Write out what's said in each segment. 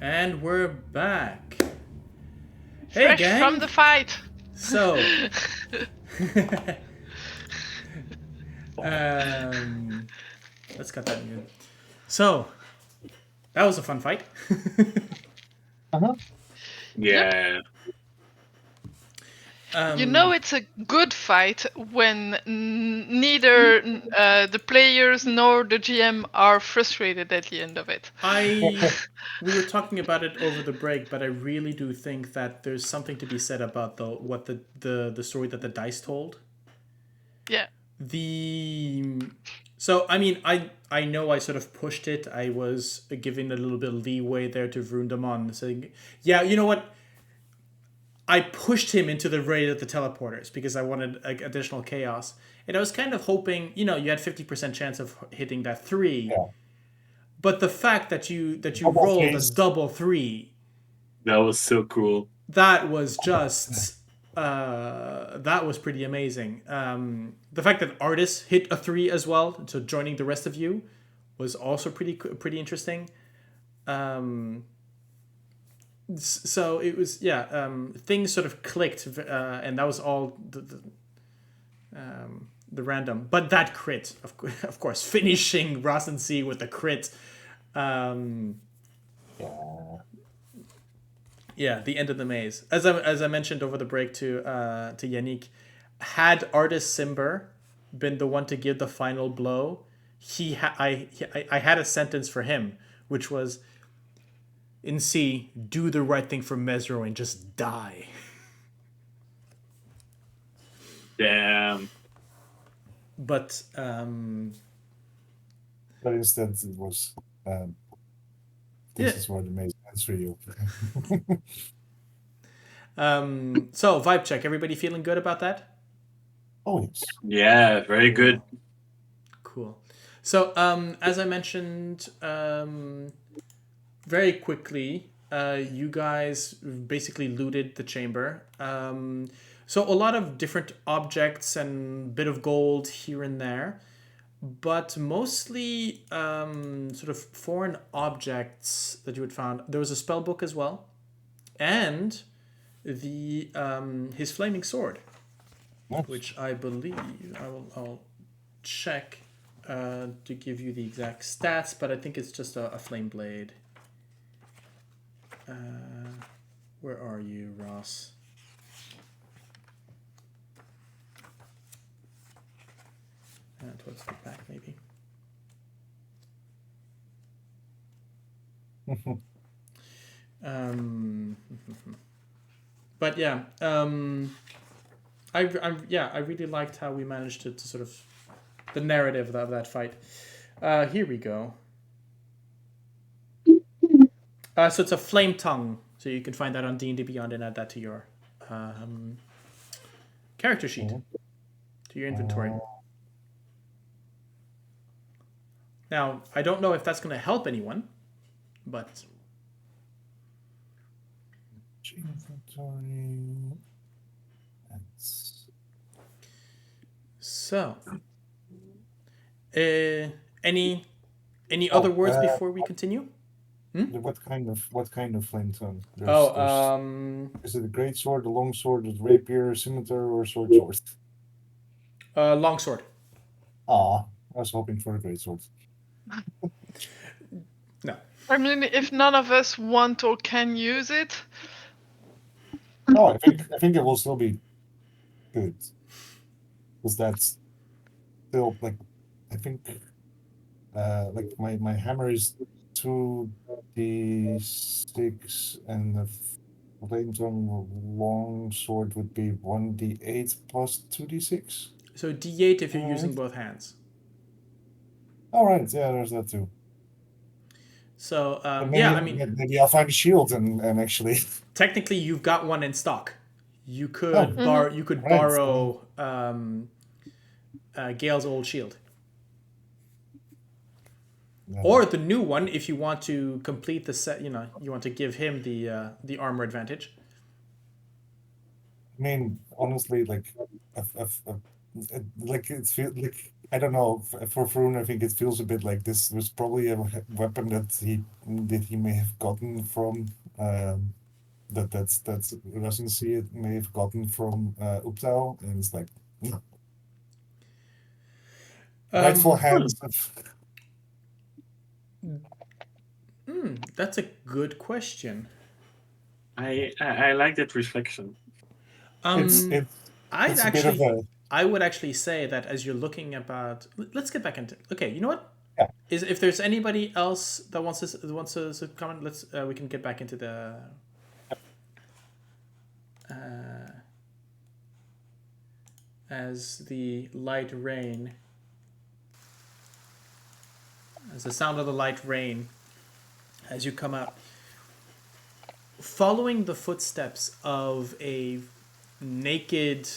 And we're back. Hey, Fresh gang. from the fight. So, let's cut that in. So, that was a fun fight. Uh-huh. Yeah. You know it's a good fight when neither the players nor the GM are frustrated at the end of it. We were talking about it over the break, but I really do think that there's something to be said about the story that the dice told. Yeah. So I mean I know I sort of pushed it. I was giving a little bit of leeway there to Vroondomon, saying, yeah, you know what? I pushed him into the raid of the teleporters because I wanted additional chaos, and I was kind of hoping, you had 50% chance of hitting that 3. Yeah. But the fact that you Double rolled threes. a double 3, That was so cool. that was just that was pretty amazing. The fact that Artis hit a 3 as well, so joining the rest of you, was also pretty interesting. So it was things sort of clicked, and that was all the random. But that crit, of course, finishing Rasen C with a crit. Yeah, the end of the maze. As I mentioned over the break to Yannick, had Artis Simber been the one to give the final blow, I had a sentence for him, which was, in C, do the right thing for Mesro and just die. Damn. But But instead it was this is what it makes sense for you. so vibe check. Everybody feeling good about that? Oh yes. Yeah, very good. Cool. So as I mentioned, very quickly, you guys basically looted the chamber. So a lot of different objects and bit of gold here and there, but mostly sort of foreign objects that you had found. There was a spell book as well, and the his flaming sword, Nice. which I believe I'll check to give you the exact stats, but I think it's just a flame blade. Where are you, Ross? Towards the back, maybe. But yeah, I really liked how we managed to sort of the narrative of that fight. Here we go. So it's a flame tongue. So you can find that on D&D Beyond and add that to your character sheet, to your inventory. Now, I don't know if that's going to help anyone, but... Inventory. So, any other words before we continue? What kind of flame tongue? Is it a great sword, a long sword, a rapier, scimitar, or sword? Longsword. Ah, I was hoping for a great sword. No. I mean, if none of us want or can use it. No, I think it will still be good. Because that's still like, I think like my hammer is 2d6 and the flame tongue long sword would be 1d8 plus 2d6. So d8 if you're using both hands. All right, yeah, there's that too. So maybe maybe I'll find a shield and actually. Technically, you've got one in stock. You could borrow Gale's old shield. No. Or the new one if you want to complete the set. You want to give him the armor advantage. I mean, honestly, like, like it's I don't know. For Vroon, I think it feels a bit like this was probably a weapon that he may have gotten from that's Russian see it may have gotten from Upsal, and it's like rightful hands of. That's a good question. I like that reflection. It's I'd a bit of actually, a I would actually say that as you're looking about, let's get back into. Okay, you know what? Yeah. Is if there's anybody else that wants to comment, let's we can get back into the. As the light rain, as the sound of the light rain, as you come out, following the footsteps of a naked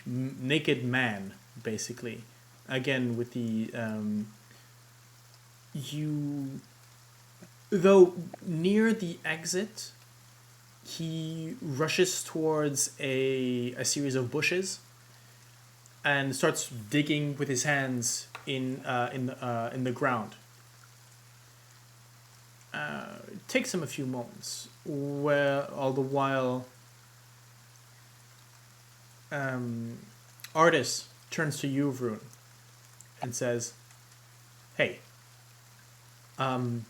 man, basically. Again, with the you, though near the exit, he rushes towards a series of bushes and starts digging with his hands in the ground. It takes him a few moments, where all the while, Artis turns to you, Vroon, and says, "Hey, I'm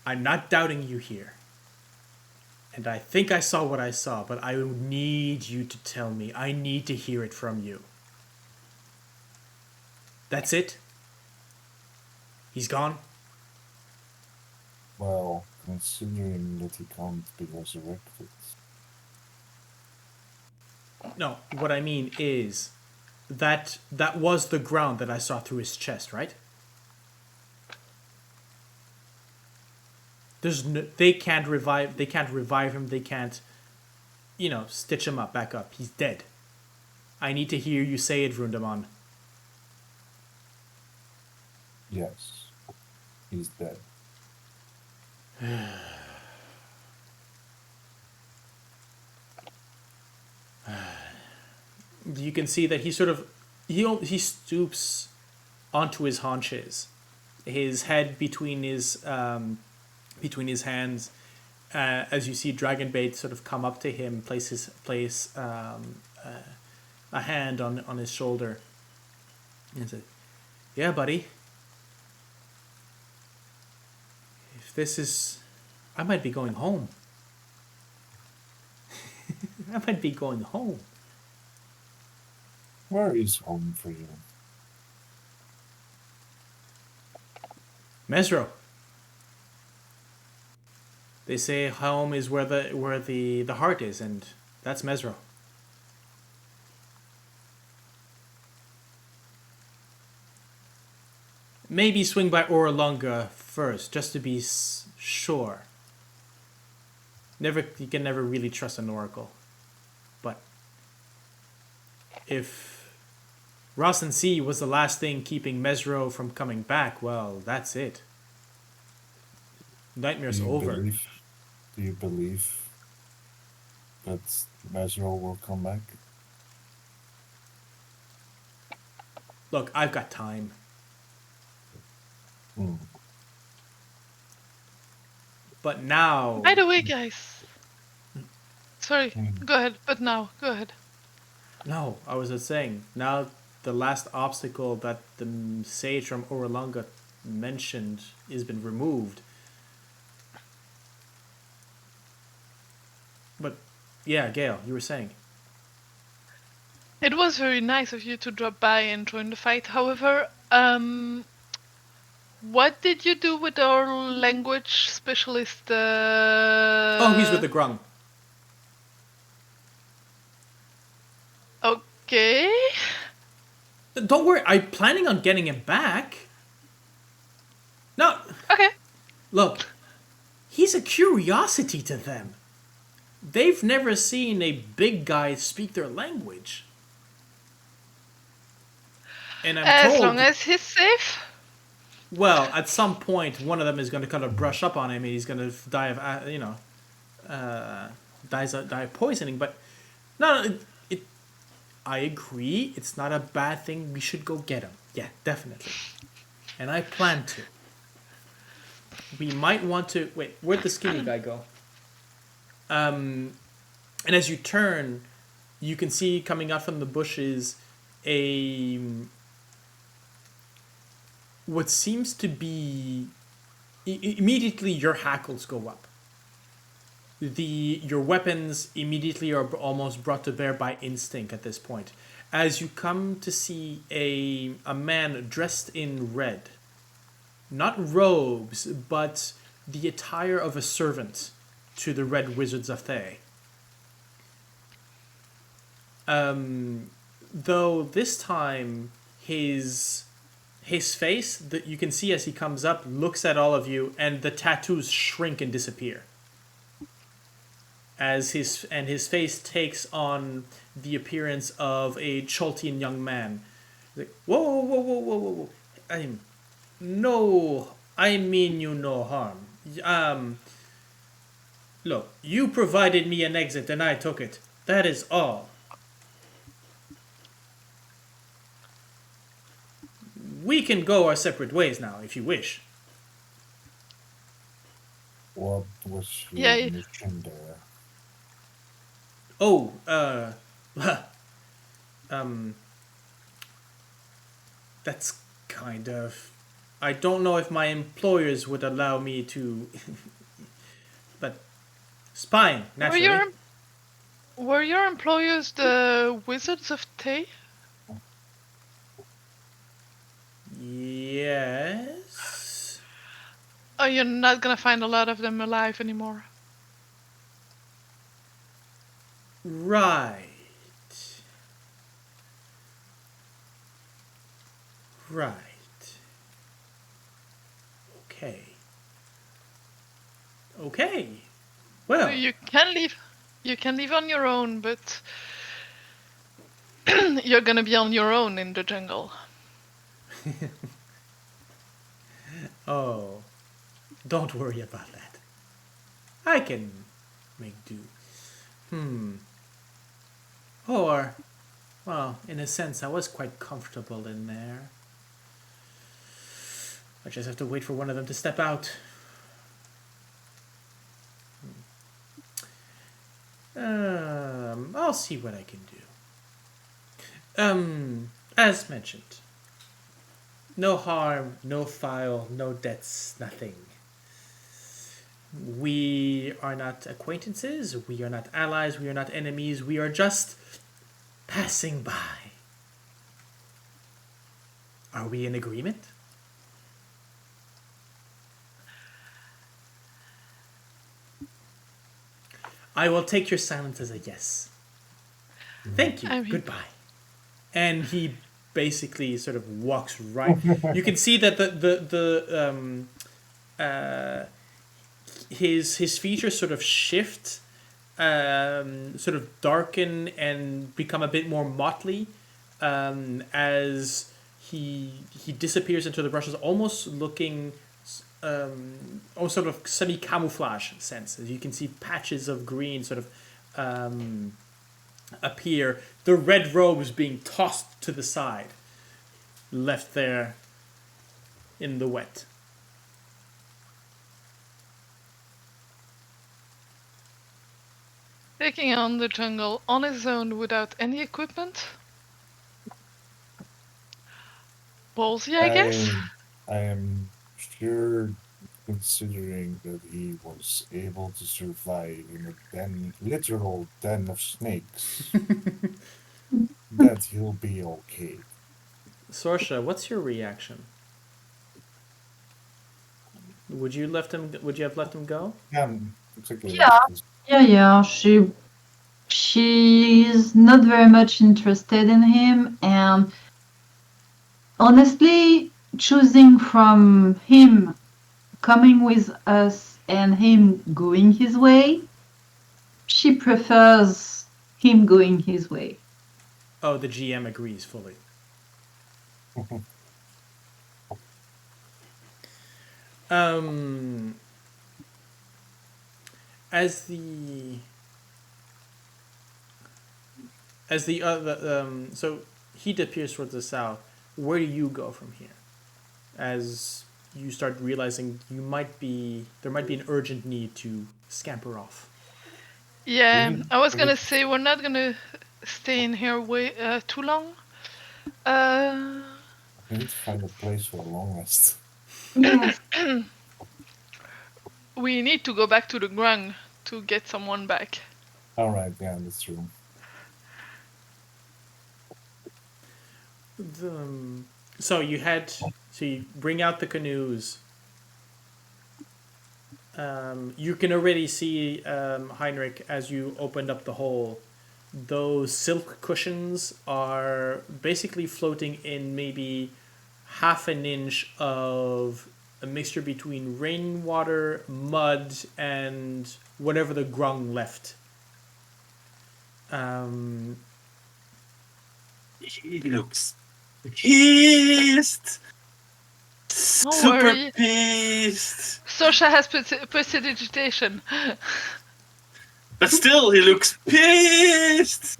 not doubting you here, and I think I saw what I saw, but I need you to tell me. I need to hear it from you. That's it? He's gone?" well, considering that he can't be resurrected. No, what I mean is that was the ground that I saw through his chest, right? There's no, they can't revive him, they can't stitch him back up. He's dead. I need to hear you say it, Vroondomon. Yes, he's dead. You can see that he sort of he stoops onto his haunches, his head between his hands, as you see Dragonbait sort of come up to him, place a hand on his shoulder, and say, "Yeah, buddy. If this is, I might be going home. I might be going home." Where is home for you? Mesro. They say home is where the heart is, and that's Mesro. Maybe swing by Oralunga first, just to be sure. You can never really trust an oracle, but if Ross and Sea was the last thing keeping Mesro from coming back, well, that's it. Nightmare's over. Do you believe that Mesro will come back? Look, I've got time. But now... By the way, guys. Sorry, go ahead. But now, go ahead. No, I was just saying, now the last obstacle that the sage from Oralunga mentioned has been removed. But, yeah, Gale, you were saying. It was very nice of you to drop by and join the fight. However, what did you do with our language specialist? Oh, he's with the Grung. Okay. Don't worry, I'm planning on getting him back. No. Okay. Look, he's a curiosity to them. They've never seen a big guy speak their language. And I'm told, as long as he's safe. Well, at some point, one of them is going to kind of brush up on him, and he's going to die of, die of poisoning. But no, I agree. It's not a bad thing. We should go get him. Yeah, definitely. And I plan to. We might want to... Wait, where'd the skinny guy go? And as you turn, you can see coming out from the bushes a... what seems to be... Immediately your hackles go up. Your weapons immediately are almost brought to bear by instinct at this point. As you come to see a man dressed in red. Not robes, but the attire of a servant to the Red Wizards of Thay. Though this time his face that you can see as he comes up looks at all of you, and the tattoos shrink and disappear. As his face takes on the appearance of a Choltian young man. Like, whoa. I mean you no harm. Look, you provided me an exit and I took it. That is all. We can go our separate ways now, if you wish. What was your Yeah. mission there? Oh, that's kind of... I don't know if my employers would allow me to... but spying, naturally. Were your employers the Wizards of Thay? Yes. Oh, you're not gonna find a lot of them alive anymore. Right. Okay. Well, You can leave. You can leave on your own, but you're gonna be on your own in the jungle. oh, don't worry about that. I can make do. Or, well, in a sense, I was quite comfortable in there. I just have to wait for one of them to step out. I'll see what I can do. As mentioned, no harm, no foul, no debts, nothing. We are not acquaintances, we are not allies, we are not enemies, we are just passing by. Are we in agreement? I will take your silence as a yes. Thank you. Goodbye. And he basically sort of walks right. You can see that his features sort of shift, sort of darken and become a bit more motley, as he disappears into the brushes, almost looking. Sort of semi-camouflage sense. As you can see patches of green sort of appear. The red robes being tossed to the side. Left there in the wet. Taking on the jungle on his own without any equipment? Ballsy, I guess? I am sure, considering that he was able to survive in a literal den of snakes, that he'll be okay. Sorsha, what's your reaction? Would you have left him go? Yeah, exactly. Yeah. She's not very much interested in him, and honestly, choosing from him coming with us and him going his way, she prefers him going his way. Oh, the GM agrees fully. As the other, so he appears towards the south. where do you go from here? As you start realizing there might be an urgent need to scamper off. Yeah, Mhm. I was gonna say we're not gonna stay in here too long. We need to find a place for a long rest. Yes. We need to go back to the Grung to get someone back. All right, yeah, that's true. So you bring out the canoes. You can already see, Heinrich, as you opened up the hole, those silk cushions are basically floating in maybe half an inch of a mixture between rainwater, mud, and whatever the grung left. He looks pissed. Don't Super worry. pissed. Sorsha has prestidigitation. But still, he looks pissed.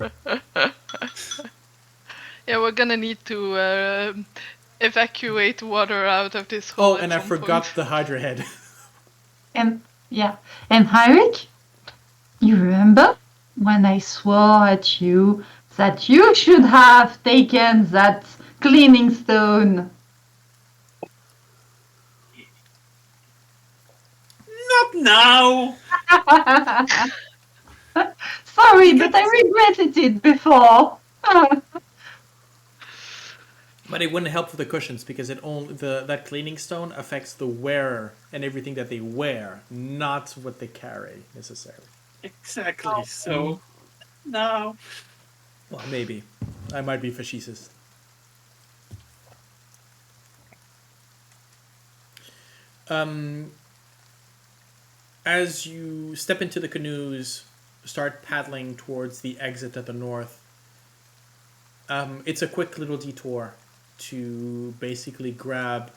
Yeah, we're gonna need to evacuate water out of this hole. Oh, and I forgot the Hydra head. And yeah. And Heinrich, you remember when I swore at you that you should have taken that cleaning stone? Not now. Sorry, but I regretted it before. But it wouldn't help for the cushions because that cleaning stone affects the wearer and everything that they wear, not what they carry necessarily. Exactly. So now. Well, maybe. I might be facetious. As you step into the canoes, start paddling towards the exit at the north, it's a quick little detour to basically grab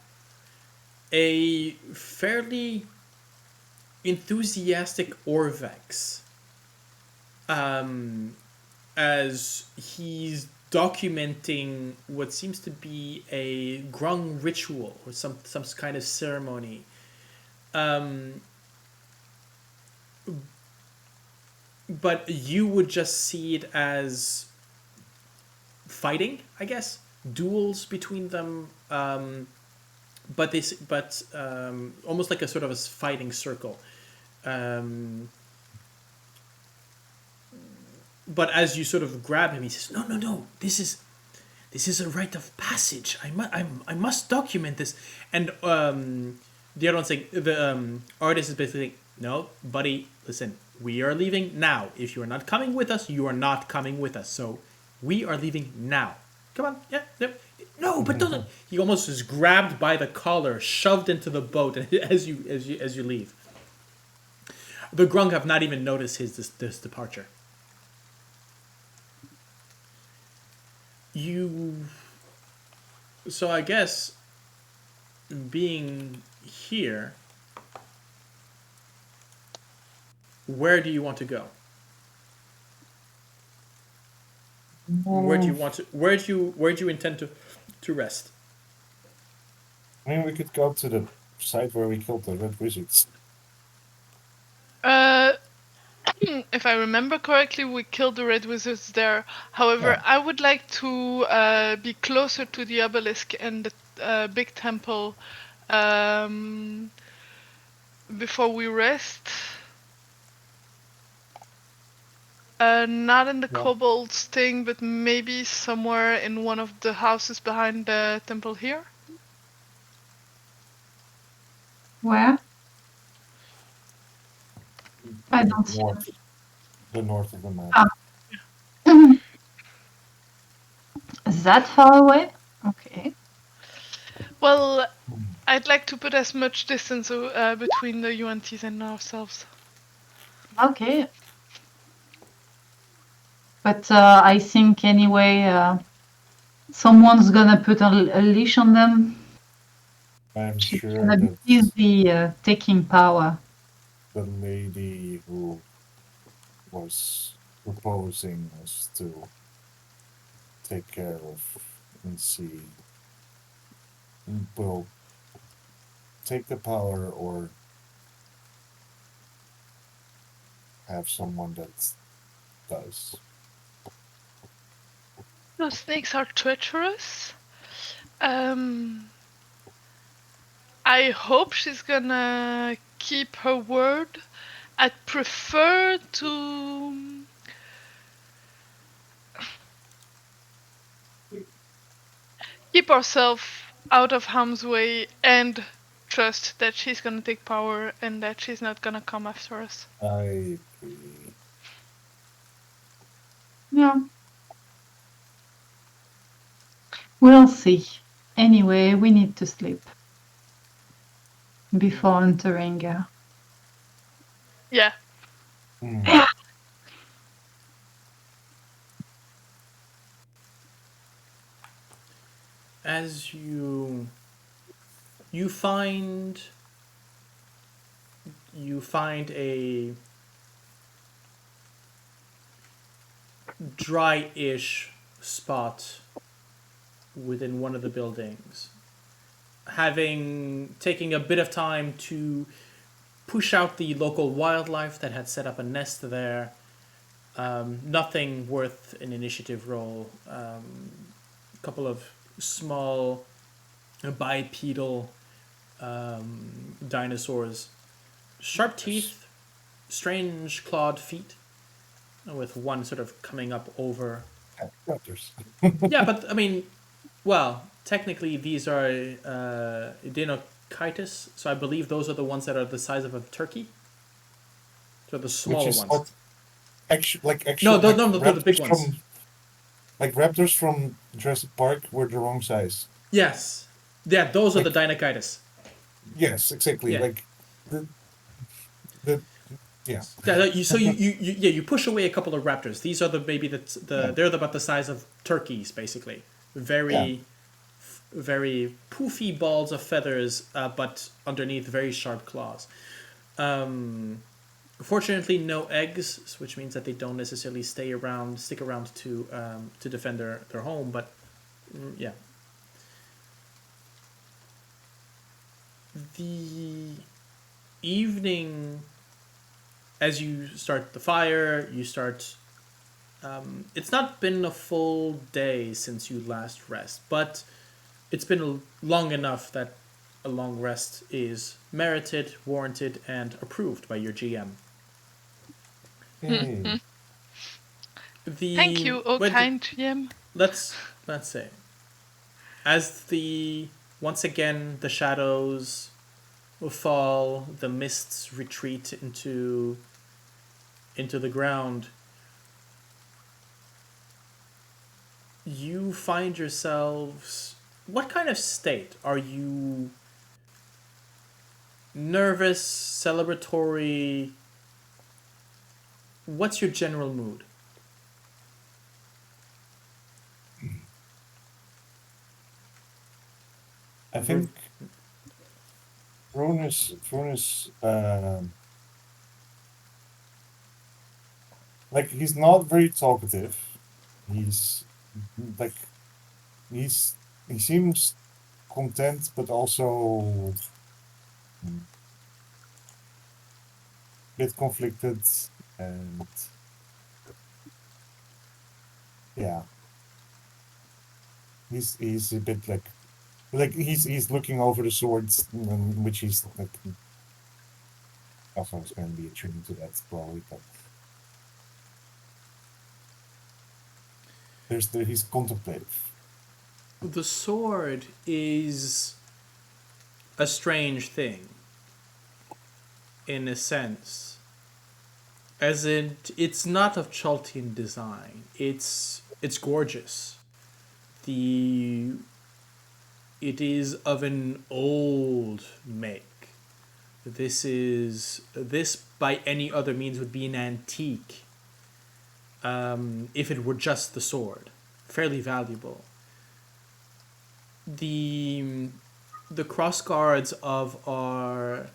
a fairly enthusiastic Orvex, as he's documenting what seems to be a grung ritual or some kind of ceremony. But you would just see it as fighting, I guess, duels between them. But almost like a sort of a fighting circle. But as you sort of grab him, he says, "No, this is a rite of passage. I must document this." And the other one's saying, the artist is basically, "No, buddy, listen. We are leaving now. If you are not coming with us, you are not coming with us. So we are leaving now. Come on, yeah, yep." No, but don't. He almost is grabbed by the collar, shoved into the boat, and as you leave, the grung have not even noticed this departure. So I guess being here, where do you want to go? Where do you intend to rest? I mean, we could go to the site where we killed the red wizards. If I remember correctly, we killed the red wizards there. However, Yeah. I would like to be closer to the obelisk and the big temple before we rest. Not in the Yeah. kobolds thing, but maybe somewhere in one of the houses behind the temple here. Where? I don't see. The north of the map. Is that far away? Okay. Well, I'd like to put as much distance between the UNTs and ourselves. Okay. But I think anyway, someone's gonna put a leash on them. I'm She's sure gonna that be easily taking power. the lady who was proposing us to take care of and see will take the power or have someone that does. Those snakes are treacherous. I hope she's gonna keep her word. I'd prefer to keep ourselves out of harm's way and trust that she's gonna take power and that she's not gonna come after us. I agree. Yeah. We'll see. Anyway, we need to sleep before entering. Yeah. Hmm. As you find a dry-ish spot within one of the buildings, having taken a bit of time to push out the local wildlife that had set up a nest there. Nothing worth an initiative roll. A couple of small bipedal dinosaurs, sharp teeth, strange clawed feet, with one sort of coming up over. Raptors. Yeah, but I mean, well, technically these are Dinochitis, so I believe those are the ones that are the size of a turkey. So the smaller Which is ones. not actual. No, the big ones. Like raptors from Jurassic Park were the wrong size. Yes. Yeah, those are the Dinochitis. Yes, exactly. Yeah. Like the yeah. You push away a couple of raptors. These are they're about the size of turkeys, basically. Very poofy balls of feathers, but underneath very sharp claws. Fortunately, no eggs, which means that they don't necessarily stick around to defend their home. But yeah, the evening, as you start the fire, you start. It's not been a full day since you last rest, but it's been long enough that a long rest is merited, warranted, and approved by your GM. Hey. Thank you, O kind GM. Let's say, as once again the shadows will fall, the mists retreat into the ground. You find yourselves. What kind of state are you? Nervous, celebratory. What's your general mood? I think Vroondomon like he's not very talkative. He's like he seems content but also a bit conflicted, and yeah, he's a bit like he's looking over the swords, which he's like also is going to be attuned to that probably, but he's contemplative. The sword is a strange thing, in a sense, as it's not of Chaltian design. It's gorgeous. It is of an old make. This by any other means would be an antique. If it were just the sword, fairly valuable. The cross guards of our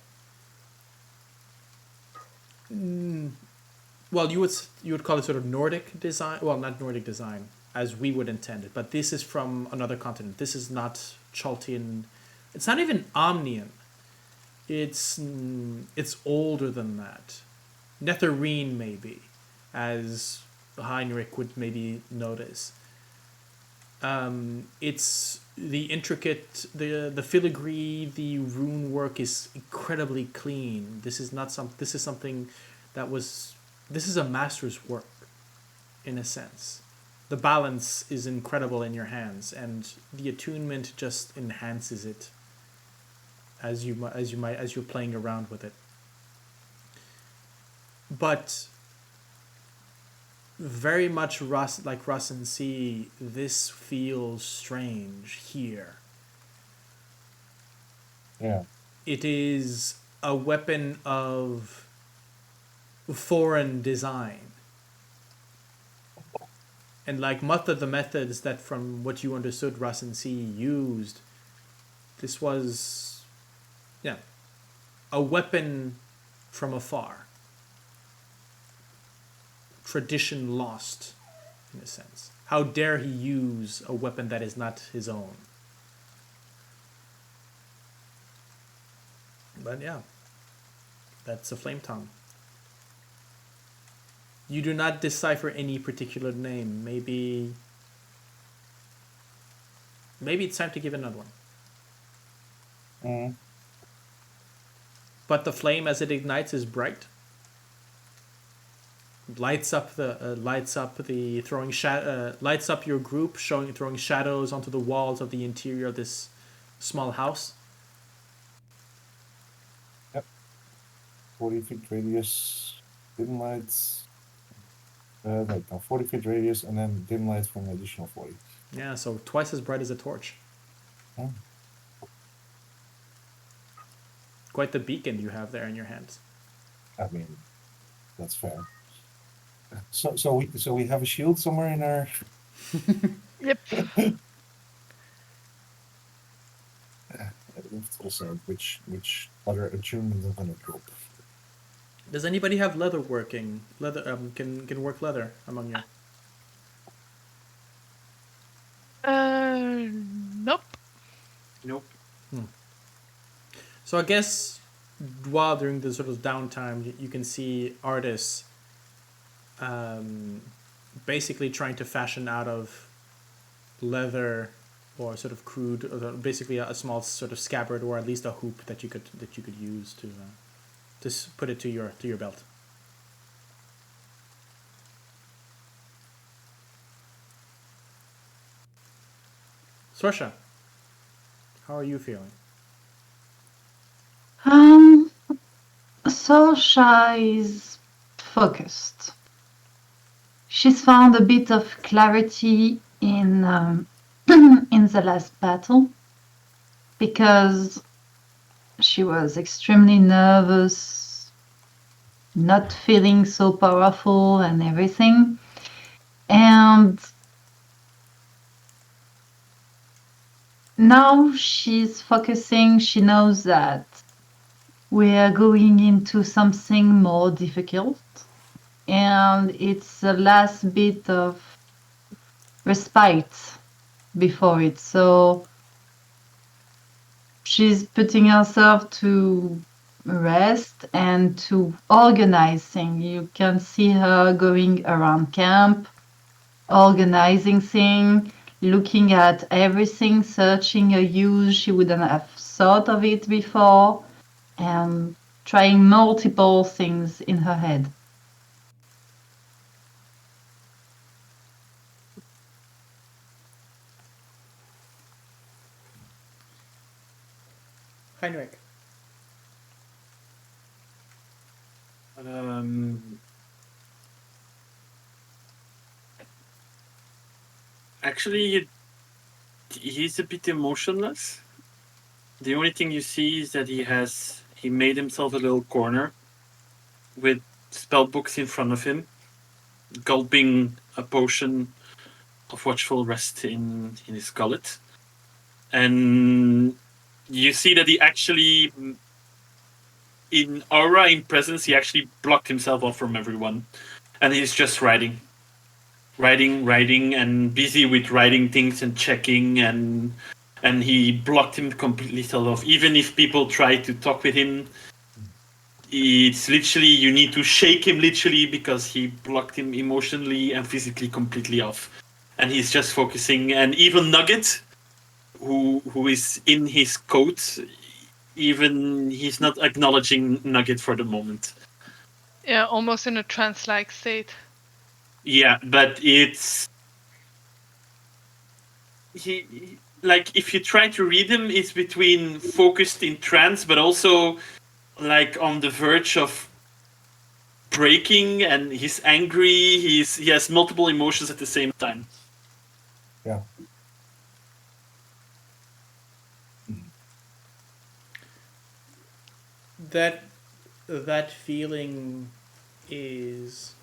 well, you would call it sort of Nordic design. Well, not Nordic design as we would intend it, but this is from another continent. This is not Chaltian It's not even Omnian. It's older than that. Netherine maybe, as Heinrich would maybe notice. It's the intricate, the filigree, the rune work is incredibly clean. This is not some. This is something that was. This is a master's work, in a sense. The balance is incredible in your hands, and the attunement just enhances it. As you're playing around with it. But very much like Russ and C, this feels strange here. Yeah. It is a weapon of foreign design. And like much of the methods that, from what you understood, Russ and C used, this was, yeah, a weapon from afar. Tradition lost, in a sense. How dare he use a weapon that is not his own? But yeah, that's a flame tongue. You do not decipher any particular name. Maybe it's time to give another one. Mm. But the flame, as it ignites, is bright. Lights up your group, throwing shadows onto the walls of the interior of this small house. Yep. 40 feet radius, dim lights. 40 feet radius, and then dim lights for an additional 40. Yeah, so twice as bright as a torch. Oh. Quite the beacon you have there in your hands. I mean, that's fair. So we have a shield somewhere in our. Yep. Also, which other attunement I'm gonna drop? Does anybody have leather working? Leather can work leather among you? Nope. Nope. So I guess while during the sort of downtime, you can see artists basically trying to fashion out of leather or sort of crude, or basically a small sort of scabbard, or at least a hoop that you could use to put it to your belt. Sorsha, how are you feeling? Sorsha is focused. She's found a bit of clarity in in the last battle, because she was extremely nervous, not feeling so powerful and everything. And now she's focusing. She knows that we are going into something more difficult, and it's the last bit of respite before it. So she's putting herself to rest and to organize things. You can see her going around camp, organizing things, looking at everything, searching a use she wouldn't have thought of it before, and trying multiple things in her head. Heinrich. Actually, he's a bit emotionless. The only thing you see is that he made himself a little corner with spell books in front of him, gulping a potion of watchful rest in his gullet. And you see that he actually, in aura, in presence, he actually blocked himself off from everyone. And he's just writing, and busy with writing things and checking. And and he blocked him completely sort of. Even if people try to talk with him, it's literally you need to shake him literally because he blocked him emotionally and physically completely off. And he's just focusing. And even Nugget, who is in his coat, even he's not acknowledging Nugget for the moment. Yeah, almost in a trance-like state. Yeah, but it's he like if you try to read him, it's between focused in trance, but also like on the verge of breaking, and he's angry. He has multiple emotions at the same time. Yeah. That feeling is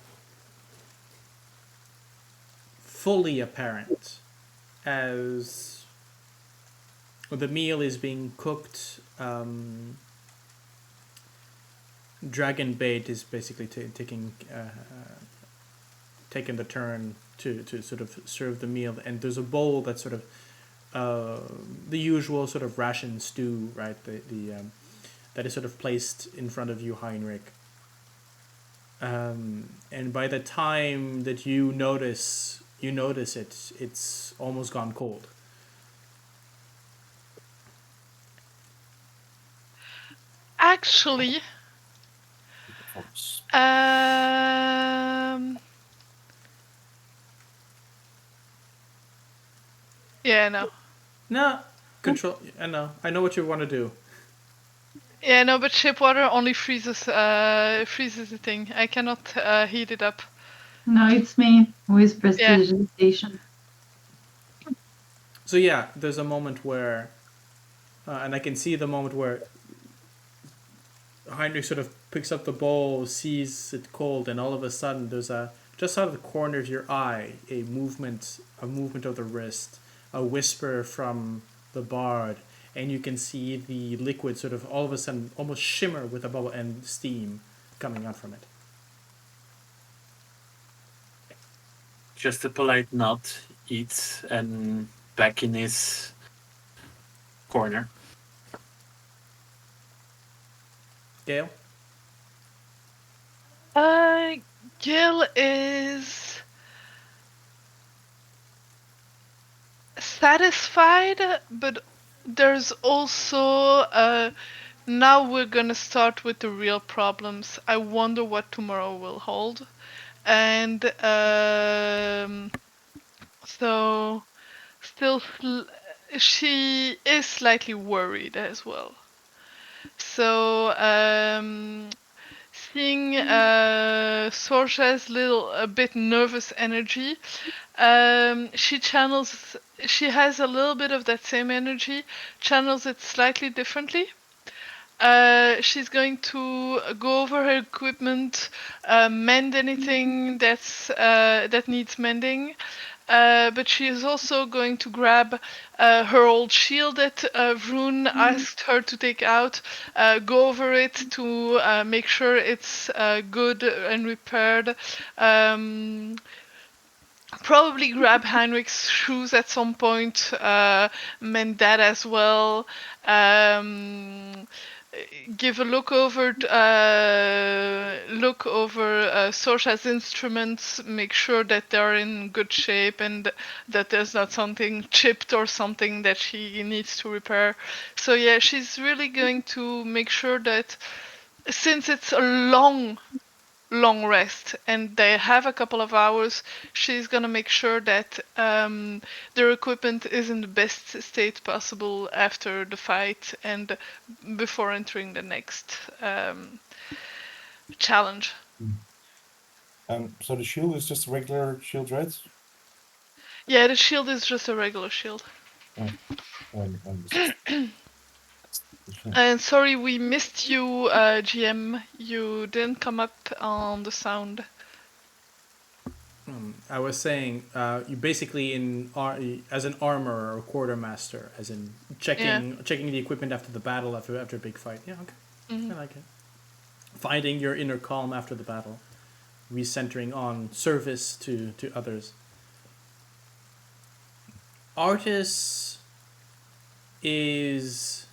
fully apparent as the meal is being cooked. Dragon bait is basically taking the turn to sort of serve the meal, and there's a bowl that's sort of the usual sort of ration stew, right? The that is sort of placed in front of you, Heinrich. And by the time that you notice it, it's almost gone cold. Actually, Folks. yeah, no. No, control. I know what you want to do. Yeah, no, but ship water only freezes the thing. I cannot heat it up. No, it's me with prestidigitation. So yeah, there's a moment where, and I can see the moment where Heinrich sort of picks up the bowl, sees it cold, and all of a sudden there's a just out of the corner of your eye a movement of the wrist, a whisper from the bard, and you can see the liquid sort of all of a sudden almost shimmer with a bubble and steam coming out from it. Just a polite nod, eats, and back in his corner. Gale? Gale is satisfied, but there's also now we're gonna start with the real problems. I wonder what tomorrow will hold, and so still she is slightly worried as well. So seeing Sorsha's a bit nervous energy, she has a little bit of that same energy, channels it slightly differently. She's going to go over her equipment, mend anything that needs mending. But she is also going to grab her old shield that Vroon asked her to take out, go over it to make sure it's good and repaired. Probably grab Heinrich's shoes at some point, mend that as well. Give a look over Sorsha's instruments, make sure that they're in good shape and that there's not something chipped or something that she needs to repair. So yeah, she's really going to make sure that since it's a long rest and they have a couple of hours, she's gonna make sure that their equipment is in the best state possible after the fight and before entering the next challenge. So the shield is just a regular shield, right? Yeah, the shield is just a regular shield. And sorry, we missed you, GM. You didn't come up on the sound. I was saying, you basically as an armorer or quartermaster, as in checking the equipment after the battle, after a big fight. Yeah, okay, I like it. Finding your inner calm after the battle, recentering on service to others. Artis is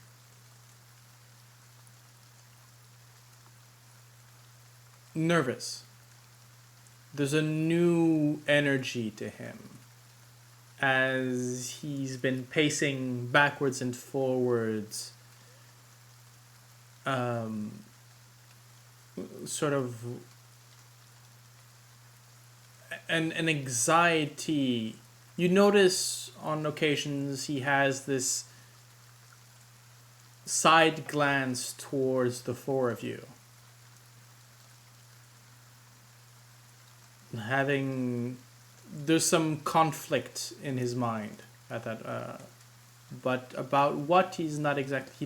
nervous. There's a new energy to him as he's been pacing backwards and forwards, sort of an anxiety. You notice on occasions he has this side glance towards the four of you. There's some conflict in his mind at that, but about what he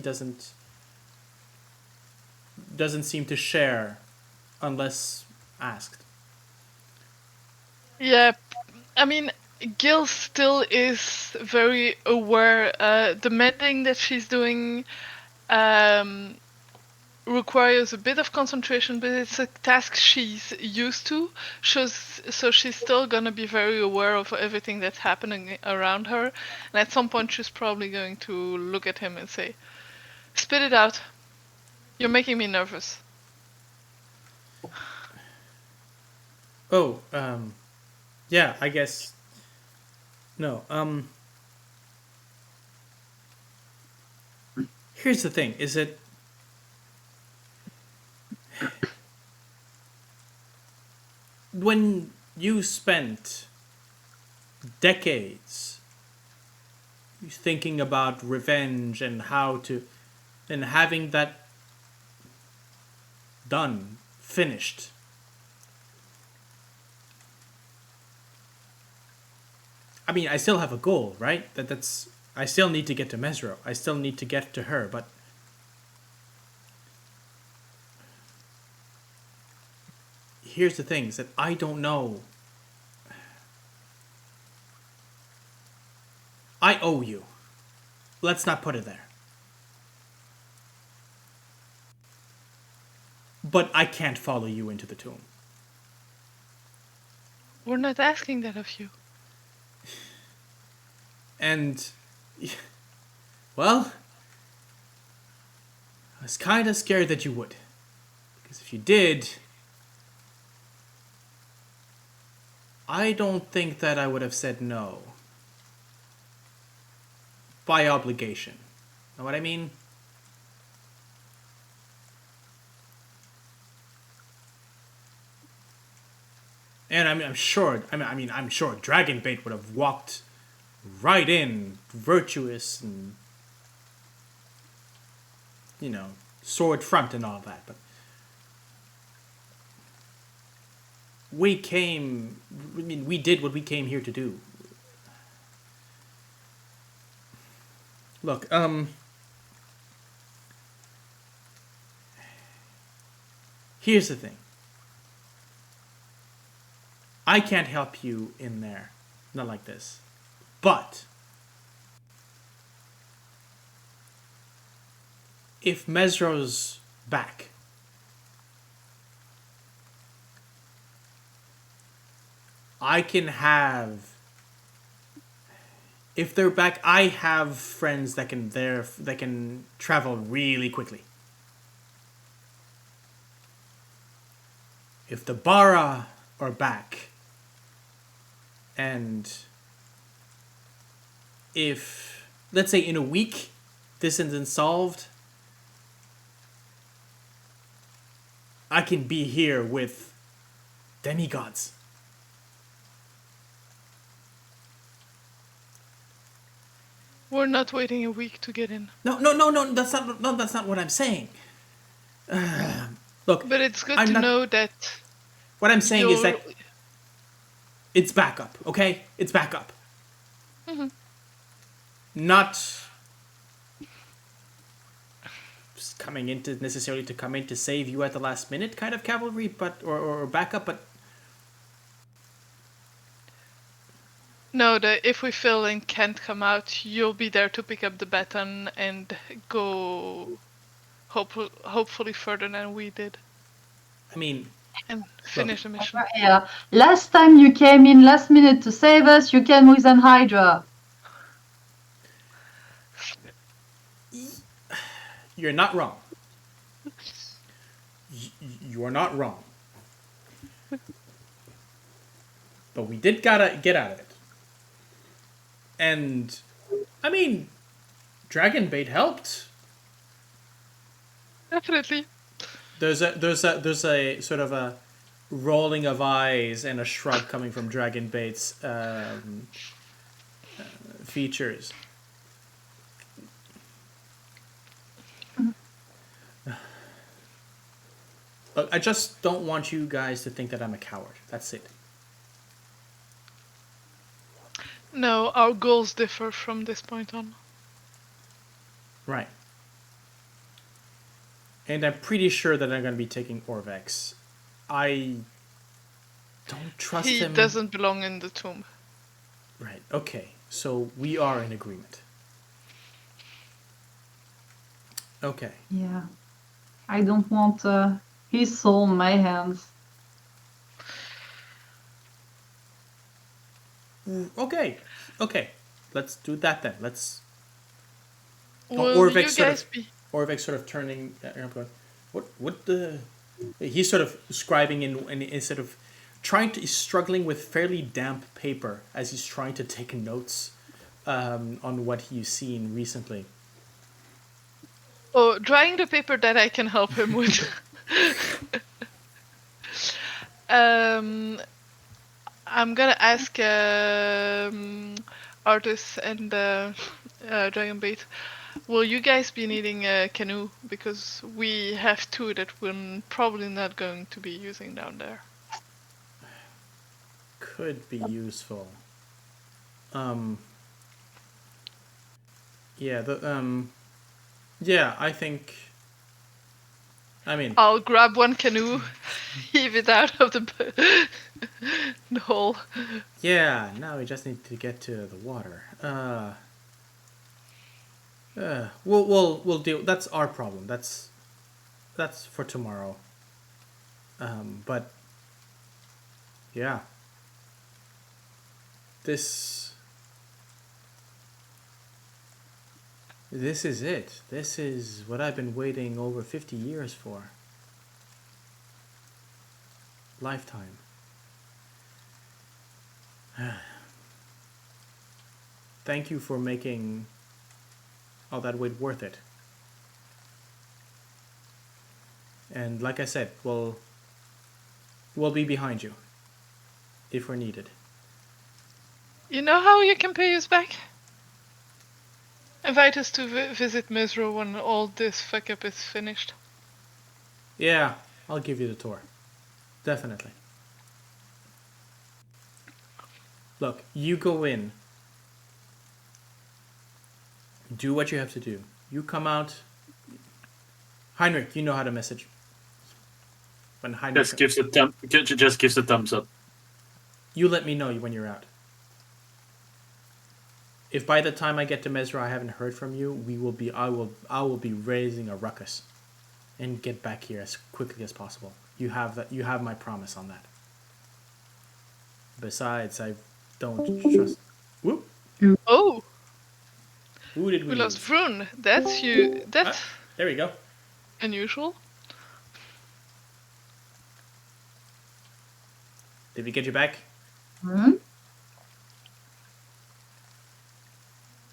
doesn't seem to share unless asked. Yeah, I mean, Gil still is very aware. The mending that she's doing requires a bit of concentration, but it's a task she's used to. So she's still gonna be very aware of everything that's happening around her. And at some point, she's probably going to look at him and say, "Spit it out. You're making me nervous." Oh, yeah, I guess. No, here's the thing, is that when you spent decades thinking about revenge and and having that done, finished, I mean, I still have a goal, right? I still need to get to Mesro. I still need to get to her, but here's the thing, is that I don't know. I owe you. Let's not put it there. But I can't follow you into the tomb. We're not asking that of you. And, well, I was kind of scared that you would. Because if you did, I don't think that I would have said no. By obligation. Know what I mean? And I'm sure Dragonbait would have walked right in, virtuous and, sword front and all that, but we did what we came here to do. Look, here's the thing. I can't help you in there. Not like this. But if Mesro's back, I can have. If they're back, I have friends that can travel really quickly. If the Bara are back, and if, let's say, in a week this isn't solved, I can be here with demigods. We're not waiting a week to get in. No. That's not what I'm saying. Look, but it's good to know that. What I'm saying is that it's backup. Okay, it's backup. Mm-hmm. Not just coming in to save you at the last minute kind of cavalry, but or backup, but. No, if we fail and can't come out, you'll be there to pick up the baton and go hopefully further than we did. I mean... And finish the mission. Yeah. Last time you came in last minute to save us, you came with an Hydra. You're not wrong. You are not wrong. But we did gotta get out of it. And, I mean, dragon bait helped. Definitely. There's a sort of a rolling of eyes and a shrug coming from Dragon Bait's features. Look, I just don't want you guys to think that I'm a coward. That's it. No, our goals differ from this point on. Right. And I'm pretty sure that I'm going to be taking Orvex. I don't trust He him. doesn't belong in the tomb. Right. Okay. So we are in agreement. Okay. Yeah. I don't want his soul in my hands. Okay. Okay. Let's do that then. Let's. Will Orvex you sort guys of- be... Orvex sort of turning. I'm going, what the. He's sort of scribing in instead of trying to. He's struggling with fairly damp paper as he's trying to take notes on what he's seen recently. Oh, drying the paper that I can help him with. I'm gonna ask Artis and Dragonbait, will you guys be needing a canoe? Because we have two that we're probably not going to be using down there. Could be useful. Yeah, yeah, I think. I mean, I'll grab one canoe, heave it out of the hole. yeah. Now we just need to get to the water. We'll deal. That's our problem. That's for tomorrow. But yeah, this is it. This is what I've been waiting over 50 years for. Lifetime. Thank you for making all that wait worth it. And like I said, we'll be behind you if we're needed. You know how you can pay us back? Invite us to visit Misro when all this fuck up is finished. Yeah, I'll give you the tour. Definitely. Look, you go in. Do what you have to do. You come out. Heinrich, you know how to message. When Heinrich Just gives a thumbs up. You let me know when you're out. If by the time I get to Mesra I haven't heard from you, I will be raising a ruckus and get back here as quickly as possible. You have my promise on that. Besides, I don't trust. Whoop. Oh, Who did we we lost lose? Vroon. That's you. That's There we go. unusual. Did we get you back? Hmm?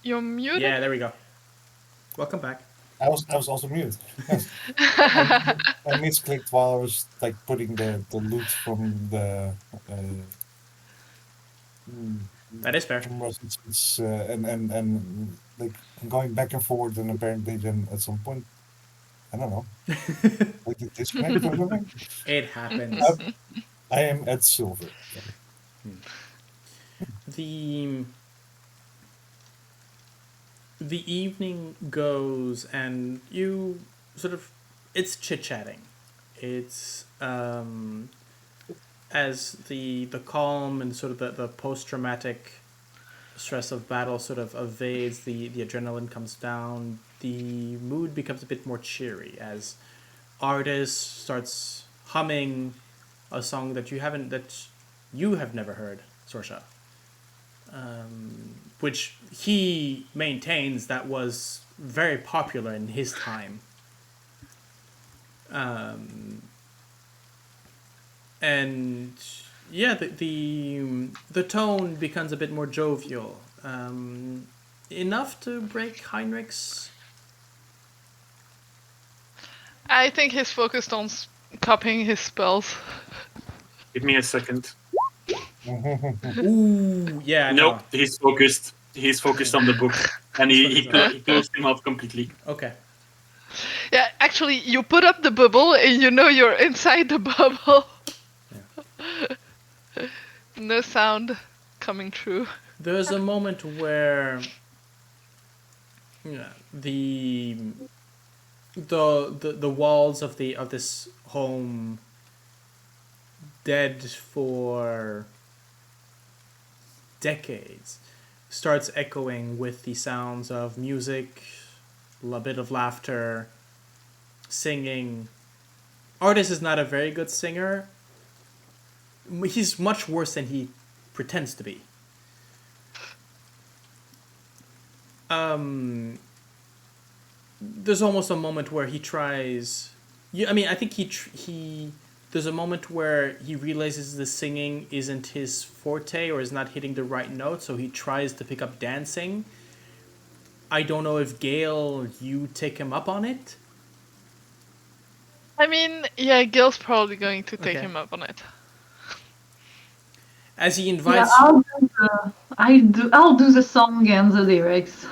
You're muted. Yeah, there we go. Welcome back. I was also muted. Yes. I misclicked while I was like putting the loot from the That is fair. from it's and like going back and forward, and apparently then at some point, I don't know, like it disconnected or something. It happens. I am at silver. The evening goes and you sort of it's chit-chatting. It's as the calm and sort of the post-traumatic stress of battle sort of evades, the adrenaline comes down, the mood becomes a bit more cheery as Artis starts humming a song that you have never heard, Sorsha. Which he maintains that was very popular in his time. And yeah, the tone becomes a bit more jovial, enough to break Heinrich's. I think he's focused on copying his spells. Give me a second. Ooh, yeah, Nope, no. he's focused. He's focused on the book, and he closed him off completely. Okay. Yeah, actually, you put up the bubble and you know you're inside the bubble. No sound coming through. There's a moment where yeah, the walls of this home, dead for decades, starts echoing with the sounds of music, a bit of laughter, singing. Artis is not a very good singer. He's much worse than he pretends to be. There's almost a moment where he tries. I mean, I think he. There's a moment where he realizes the singing isn't his forte or is not hitting the right note, so he tries to pick up dancing. I don't know if Gale, you take him up on it. I mean, yeah, Gil's probably going to take Okay. him up on it. As he Yeah, invites. I'll do the song and the lyrics.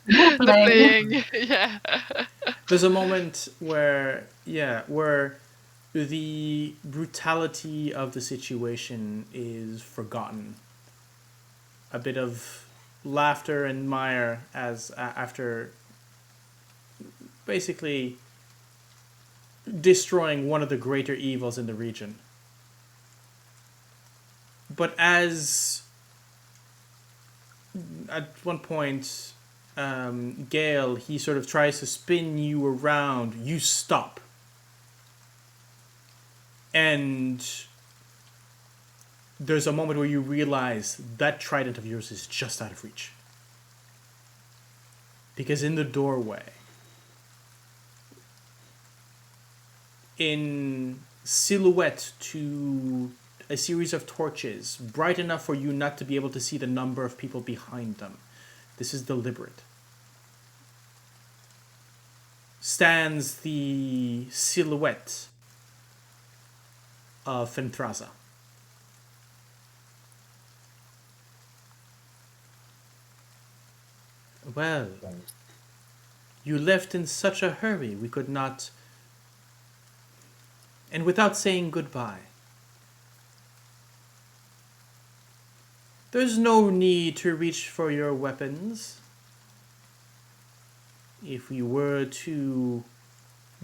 The Playing. playing, yeah. There's a moment where the brutality of the situation is forgotten. A bit of laughter and mire as after basically destroying one of the greater evils in the region. But as at one point, Gale, he sort of tries to spin you around, you stop. And there's a moment where you realize that trident of yours is just out of reach. Because in the doorway, in silhouette to a series of torches, bright enough for you not to be able to see the number of people behind them. This is deliberate. Stands the silhouette of Fenthraza. Well, you left in such a hurry we could not... And without saying goodbye. There's no need to reach for your weapons. If we were to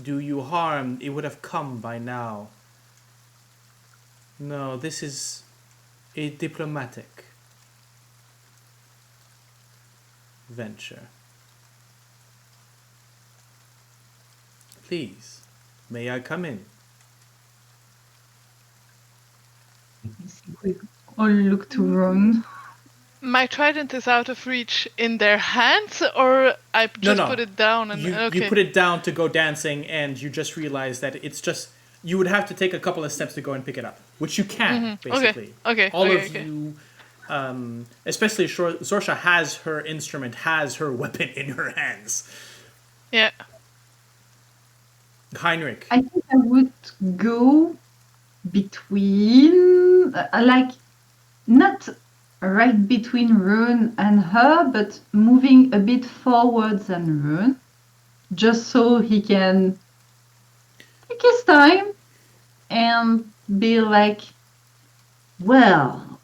do you harm, it would have come by now. No, this is a diplomatic venture. Please, may I come in? We all look to Ron. My trident is out of reach in their hands, or I just put it down and you put it down to go dancing, and you just realize that it's just you would have to take a couple of steps to go and pick it up, which you can basically. Okay. All of you, especially Sorsha, has her instrument, has her weapon in her hands. Yeah. Heinrich. I think I would go between, like, not right between Rune and her, but moving a bit forwards than Rune, just so he can take his time and be like, well,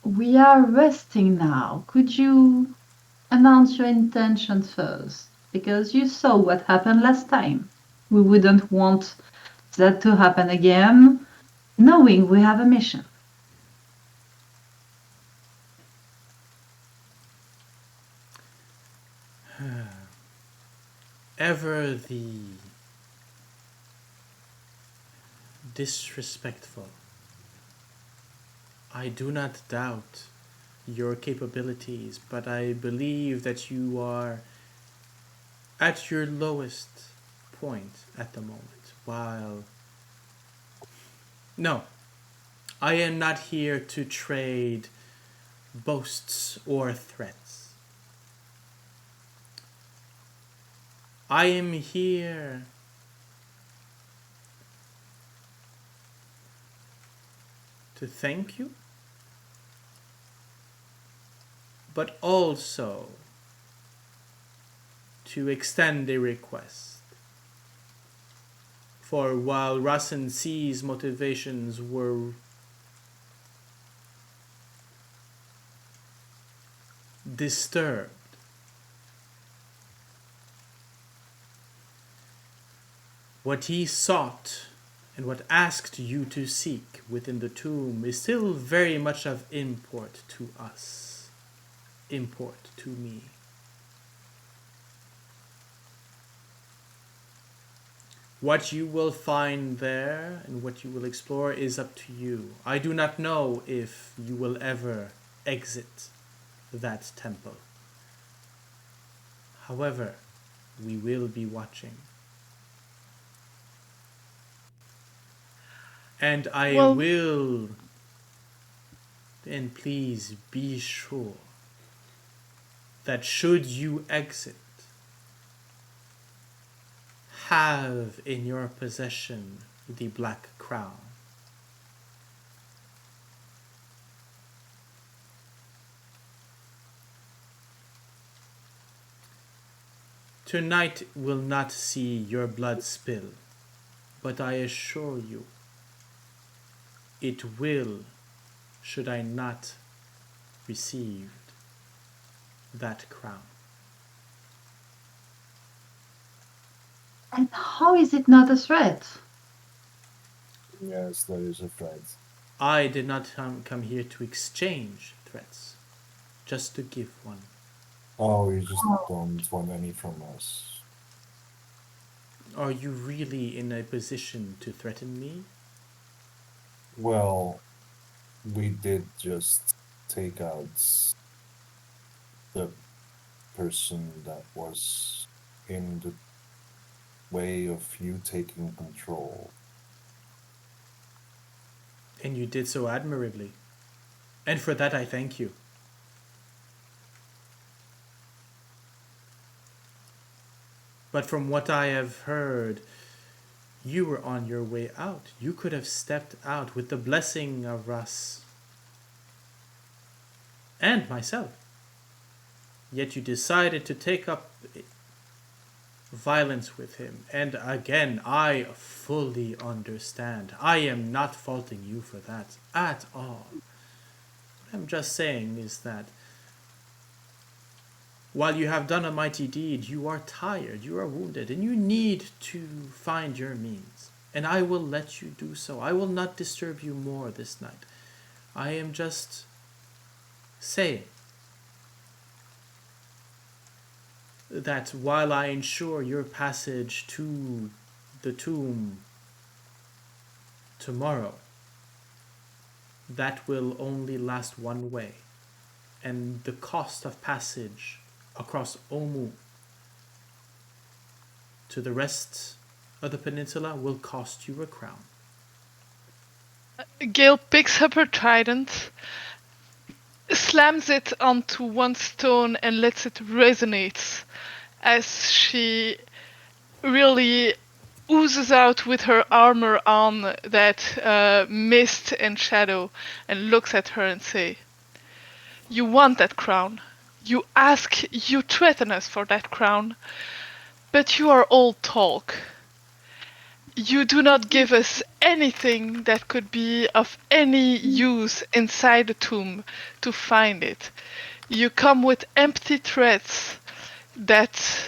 we are resting now. Could you announce your intentions first? Because you saw what happened last time. We wouldn't want that to happen again, knowing we have a mission. Ever the disrespectful. I do not doubt your capabilities, but I believe that you are at your lowest point at the moment. No, I am not here to trade boasts or threats. I am here to thank you, but also to extend a request. For while Rasen C's motivations were disturbed, what he sought and what asked you to seek within the tomb is still very much of import to us, import to me. What you will find there and what you will explore is up to you. I do not know if you will ever exit that temple. However, we will be watching. And I will, and please be sure that should you exit, have in your possession the Black Crown. Tonight will not see your blood spill, but I assure you, it will, should I not receive that crown. And how is it not a threat? Yes, that is a threat. I did not come here to exchange threats, just to give one. Oh, you just don't want any from us. Are you really in a position to threaten me? Well, we did just take out the person that was in the way of you taking control. And you did so admirably. And for that I thank you. But from what I have heard, you were on your way out. You could have stepped out with the blessing of Russ and myself. Yet you decided to take up violence with him. And again, I fully understand. I am not faulting you for that at all. What I'm just saying is that while you have done a mighty deed, you are tired, you are wounded, and you need to find your means. And I will let you do so. I will not disturb you more this night. I am just saying that while I ensure your passage to the tomb tomorrow, that will only last one way. And the cost of passage across Omu to the rest of the peninsula will cost you a crown. Gale picks up her trident, slams it onto one stone and lets it resonate as she really oozes out with her armor on that mist and shadow and looks at her and say, "You want that crown. You ask, you threaten us for that crown, but you are all talk. You do not give us anything that could be of any use inside the tomb to find it. You come with empty threats that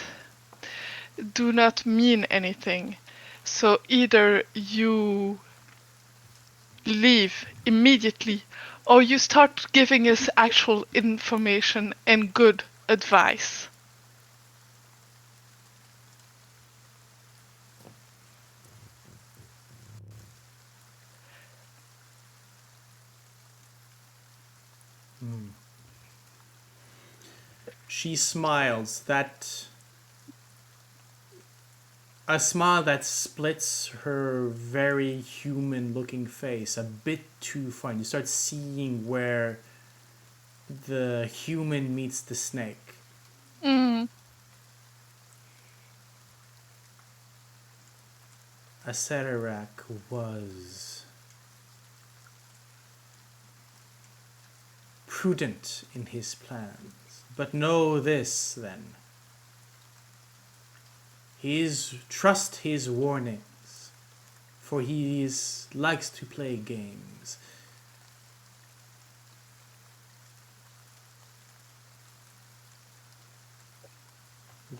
do not mean anything. So either you leave immediately or you start giving us actual information and good advice." She smiles. That A smile that splits her very human-looking face a bit too far. You start seeing where the human meets the snake. Mm. Acererak was prudent in his plans. But know this, then. Trust his warnings, for he likes to play games.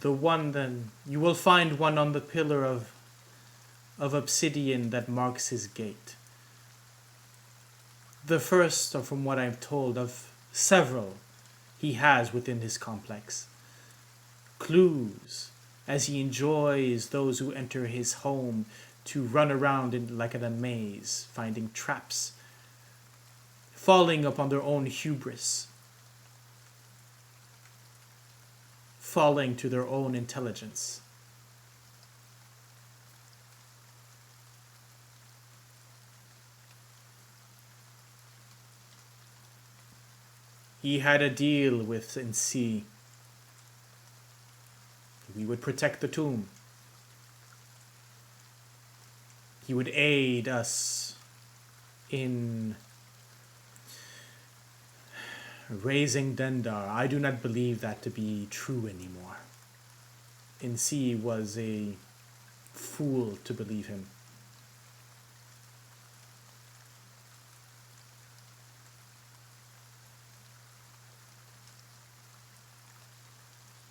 The one then, you will find one on the pillar of obsidian that marks his gate. The first, or from what I'm told, of several he has within his complex. Clues, as he enjoys those who enter his home to run around like in a maze, finding traps, falling upon their own hubris, falling to their own intelligence. He had a deal with Nsi. We would protect the tomb. He would aid us in raising Dendar. I do not believe that to be true anymore. Nsi was a fool to believe him.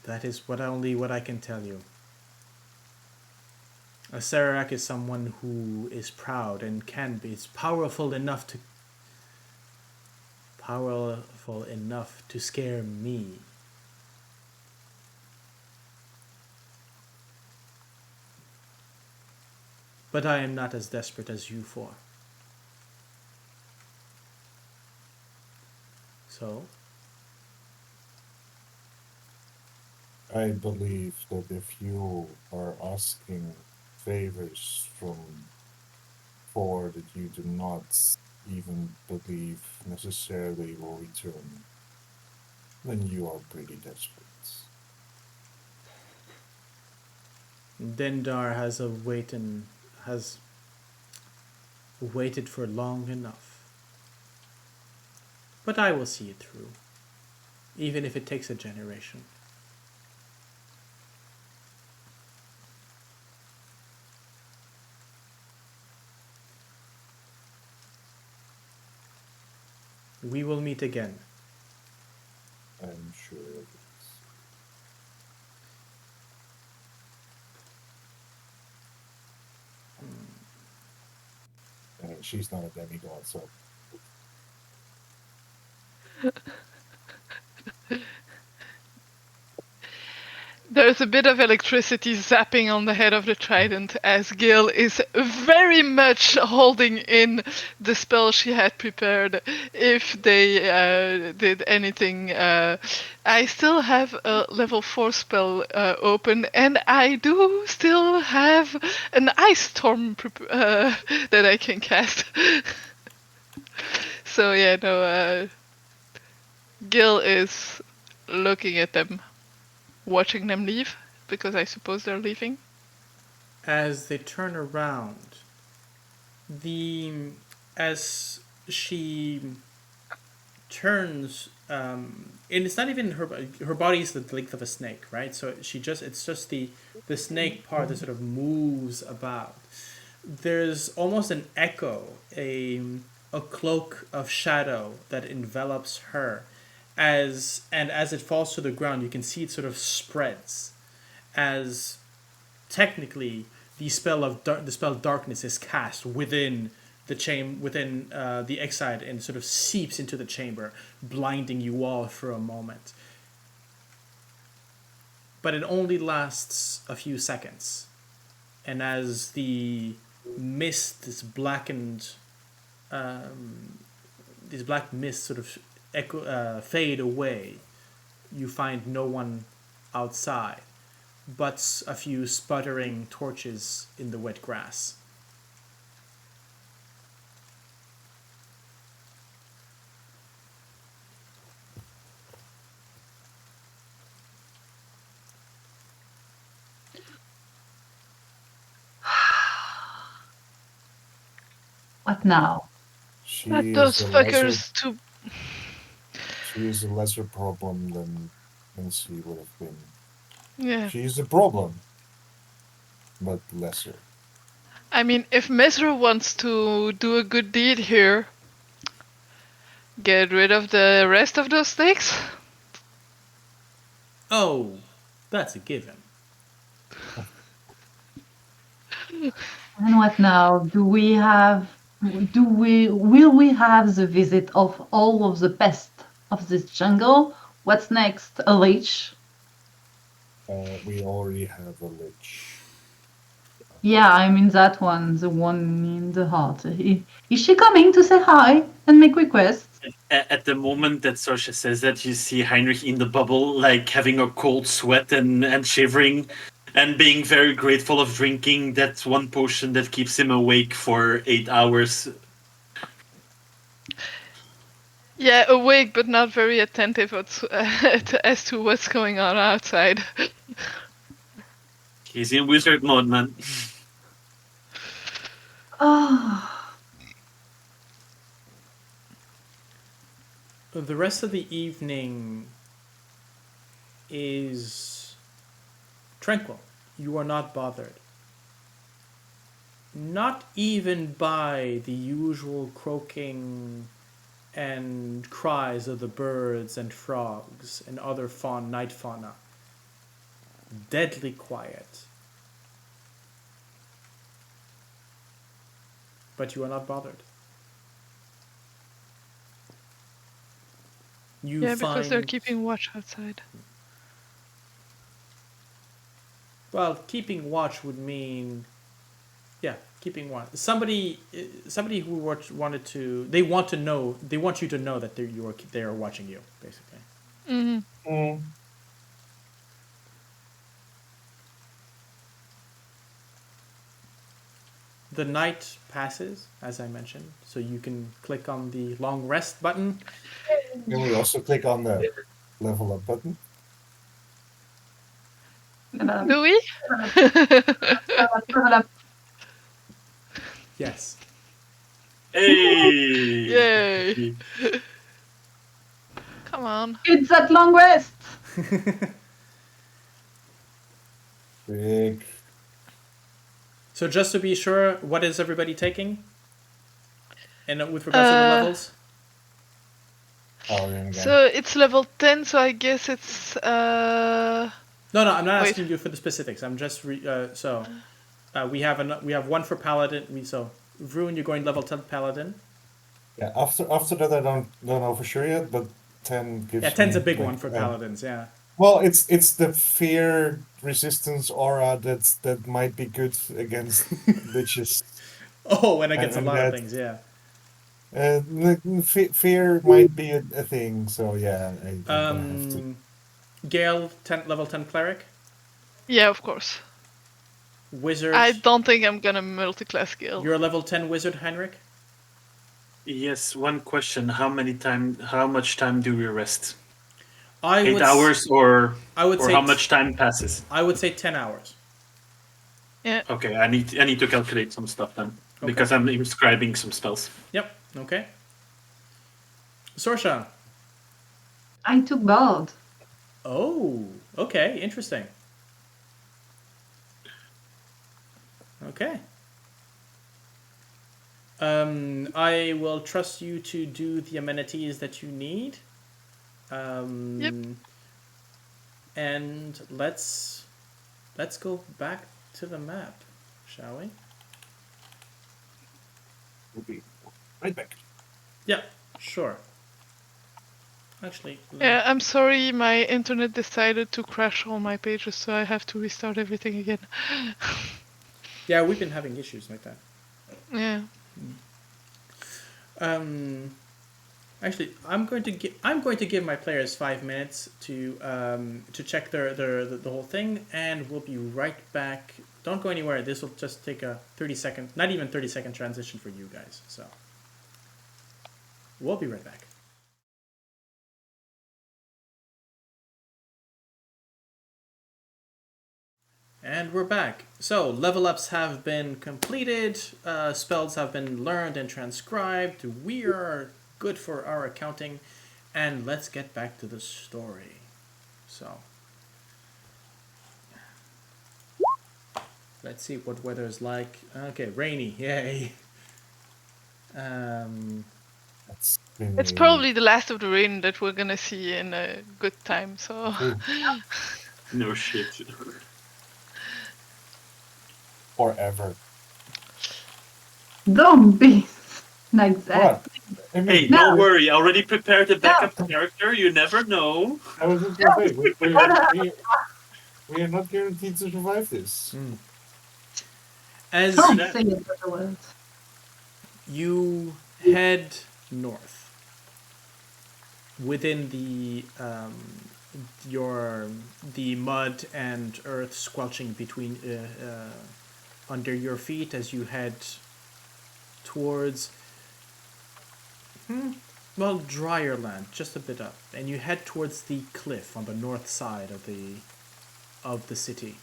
That is only what I can tell you. Acererak is someone who is proud and can be. It's powerful enough to scare me. But I am not as desperate as you four. So? I believe that if you are asking favors from four that you do not even believe necessarily will return, then you are pretty desperate. Dendar has waited for long enough. But I will see it through, even if it takes a generation. We will meet again. I'm sure of it. I mean, she's not a demigod, so. There's a bit of electricity zapping on the head of the trident as Gale is very much holding in the spell she had prepared if they did anything. I still have a level 4 spell open, and I do still have an ice storm that I can cast. So yeah, no, Gale is looking at them, watching them leave, because I suppose they're leaving. As they turn around, as she turns, and it's not even her body is the length of a snake, right? So it's just the snake part that sort of moves about. There's almost an echo, a cloak of shadow that envelops her, as it falls to the ground, you can see it sort of spreads, as technically the spell darkness is cast within the exile and sort of seeps into the chamber, blinding you all for a moment. But it only lasts a few seconds, and as the mist, this black mists sort of fade away, you find no one outside. but a few sputtering torches in the wet grass. What now? She Let is those a lesser. fuckers to. She is a lesser problem than she would have been. Yeah. She is a problem, but lesser. I mean, if Mesra wants to do a good deed here, get rid of the rest of those snakes? Oh, that's a given. And what now? Will we have the visit of all of the best of this jungle? What's next? A lich? We already have a lich. Yeah, I mean that one, the one in the heart. Is she coming to say hi and make requests? At the moment that Sorsha says that, you see Heinrich in the bubble, like having a cold sweat and shivering, and being very grateful of drinking that one potion that keeps him awake for 8 hours. Yeah, awake but not very attentive as to what's going on outside. He's in wizard mode, man. Oh, The rest of the evening is tranquil. You are not bothered. Not even by the usual croaking and cries of the birds and frogs and other night fauna. Deadly quiet. But you are not bothered. You Yeah, find, because they're keeping watch outside. well, keeping watch would mean, yeah, keeping watch. Somebody who wanted to, they want you to know that they are watching you, basically. Mm-hmm. Mm. The night passes, as I mentioned, so you can click on the long rest button. Can we also click on the level up button? Do we? Yes. Hey! Yay! Come on. it's that long rest. Big. So just to be sure, what is everybody taking? And with regards to the levels? Paladin again. So it's level 10, so I guess it's No, I'm not Wait. asking you for the specifics. I'm just we have one for Paladin. So Vroon, you're going level 10 Paladin. Yeah, after that I don't know for sure yet, but 10 gives Yeah, 10's me, a big like, one for Paladins. Yeah. Well, it's the fear resistance aura that might be good against liches. Oh, and against And a lot that- of things. Yeah. Fear might be a thing, so yeah, I'm gonna have to. Gale, level 10 cleric. yeah, of course. Wizard. I don't think I'm gonna multi-class Gale. You're a level 10 wizard, Heinrich. Yes, one question. How much time do we rest? I 8 would hours or say how much time passes? I would say 10 hours. Yeah. Okay, I need to calculate some stuff then. Okay. Because I'm inscribing some spells. Yep. Okay. Sorsha. I took bard. Oh, okay, interesting. Okay. I will trust you to do the amenities that you need. Yep. And let's go back to the map, shall we? We'll be right back. Yeah, sure. Actually, Yeah, I'm sorry, my internet decided to crash all my pages, so I have to restart everything again. yeah, we've been having issues like that. Yeah. Actually, I'm going to give my players 5 minutes to check the whole thing, and we'll be right back. Don't go anywhere. This will just take a 30-second, not even 30-second transition for you guys. So we'll be right back. And we're back. So level ups have been completed. Spells have been learned and transcribed. We are good for our accounting. And let's get back to the story. So, let's see what weather's like. Okay, rainy, yay. It's probably the last of the rain that we're gonna see in a good time, so. No shit. Forever. Don't be like that. What? I mean, Hey, don't worry. I already prepared a backup character. You never know. I was just gonna say, we are not guaranteed to survive this. As Don't say it otherwise. you head north, within the mud and earth squelching between under your feet as you head towards drier land, just a bit up, and you head towards the cliff on the north side of the city.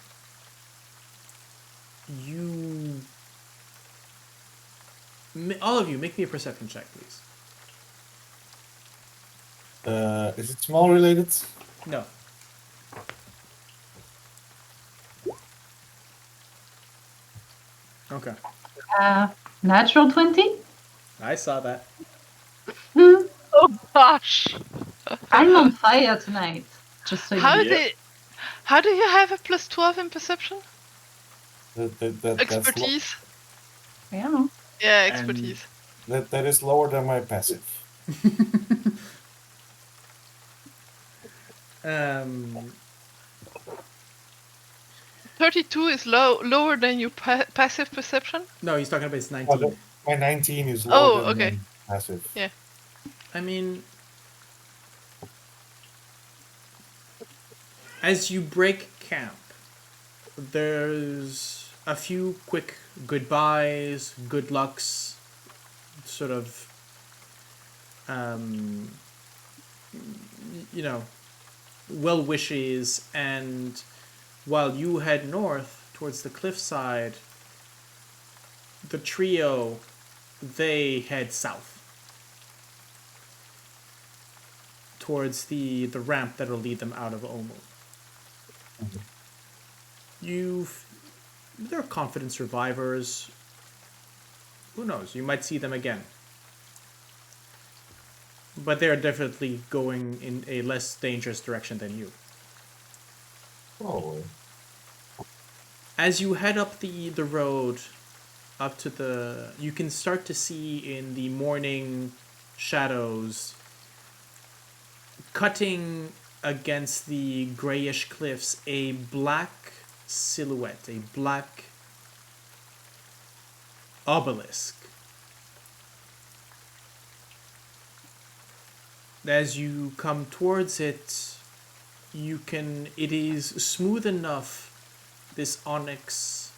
All of you, make me a perception check, please. Is it small related? No. Okay. Natural 20? I saw that. Oh gosh! I'm on fire tonight. Just so you How know. how do you have a plus 12 in perception? That's Expertise? Yeah. Yeah, expertise. that is lower than my passive. 32 is lower than your passive perception? No, he's talking about his 19. My 19 is lower than okay. my passive. Yeah. I mean, as you break camp, there's a few quick goodbyes, good lucks, sort of, well wishes, and while you head north towards the cliffside, the trio, they head south towards the ramp that'll lead them out of Omu. They're confident survivors. Who knows? You might see them again. But they're definitely going in a less dangerous direction than you. Oh. As you head up the road up to you can start to see in the morning shadows, cutting against the grayish cliffs, a black silhouette, a black obelisk. As you come towards it, it is smooth enough, this onyx,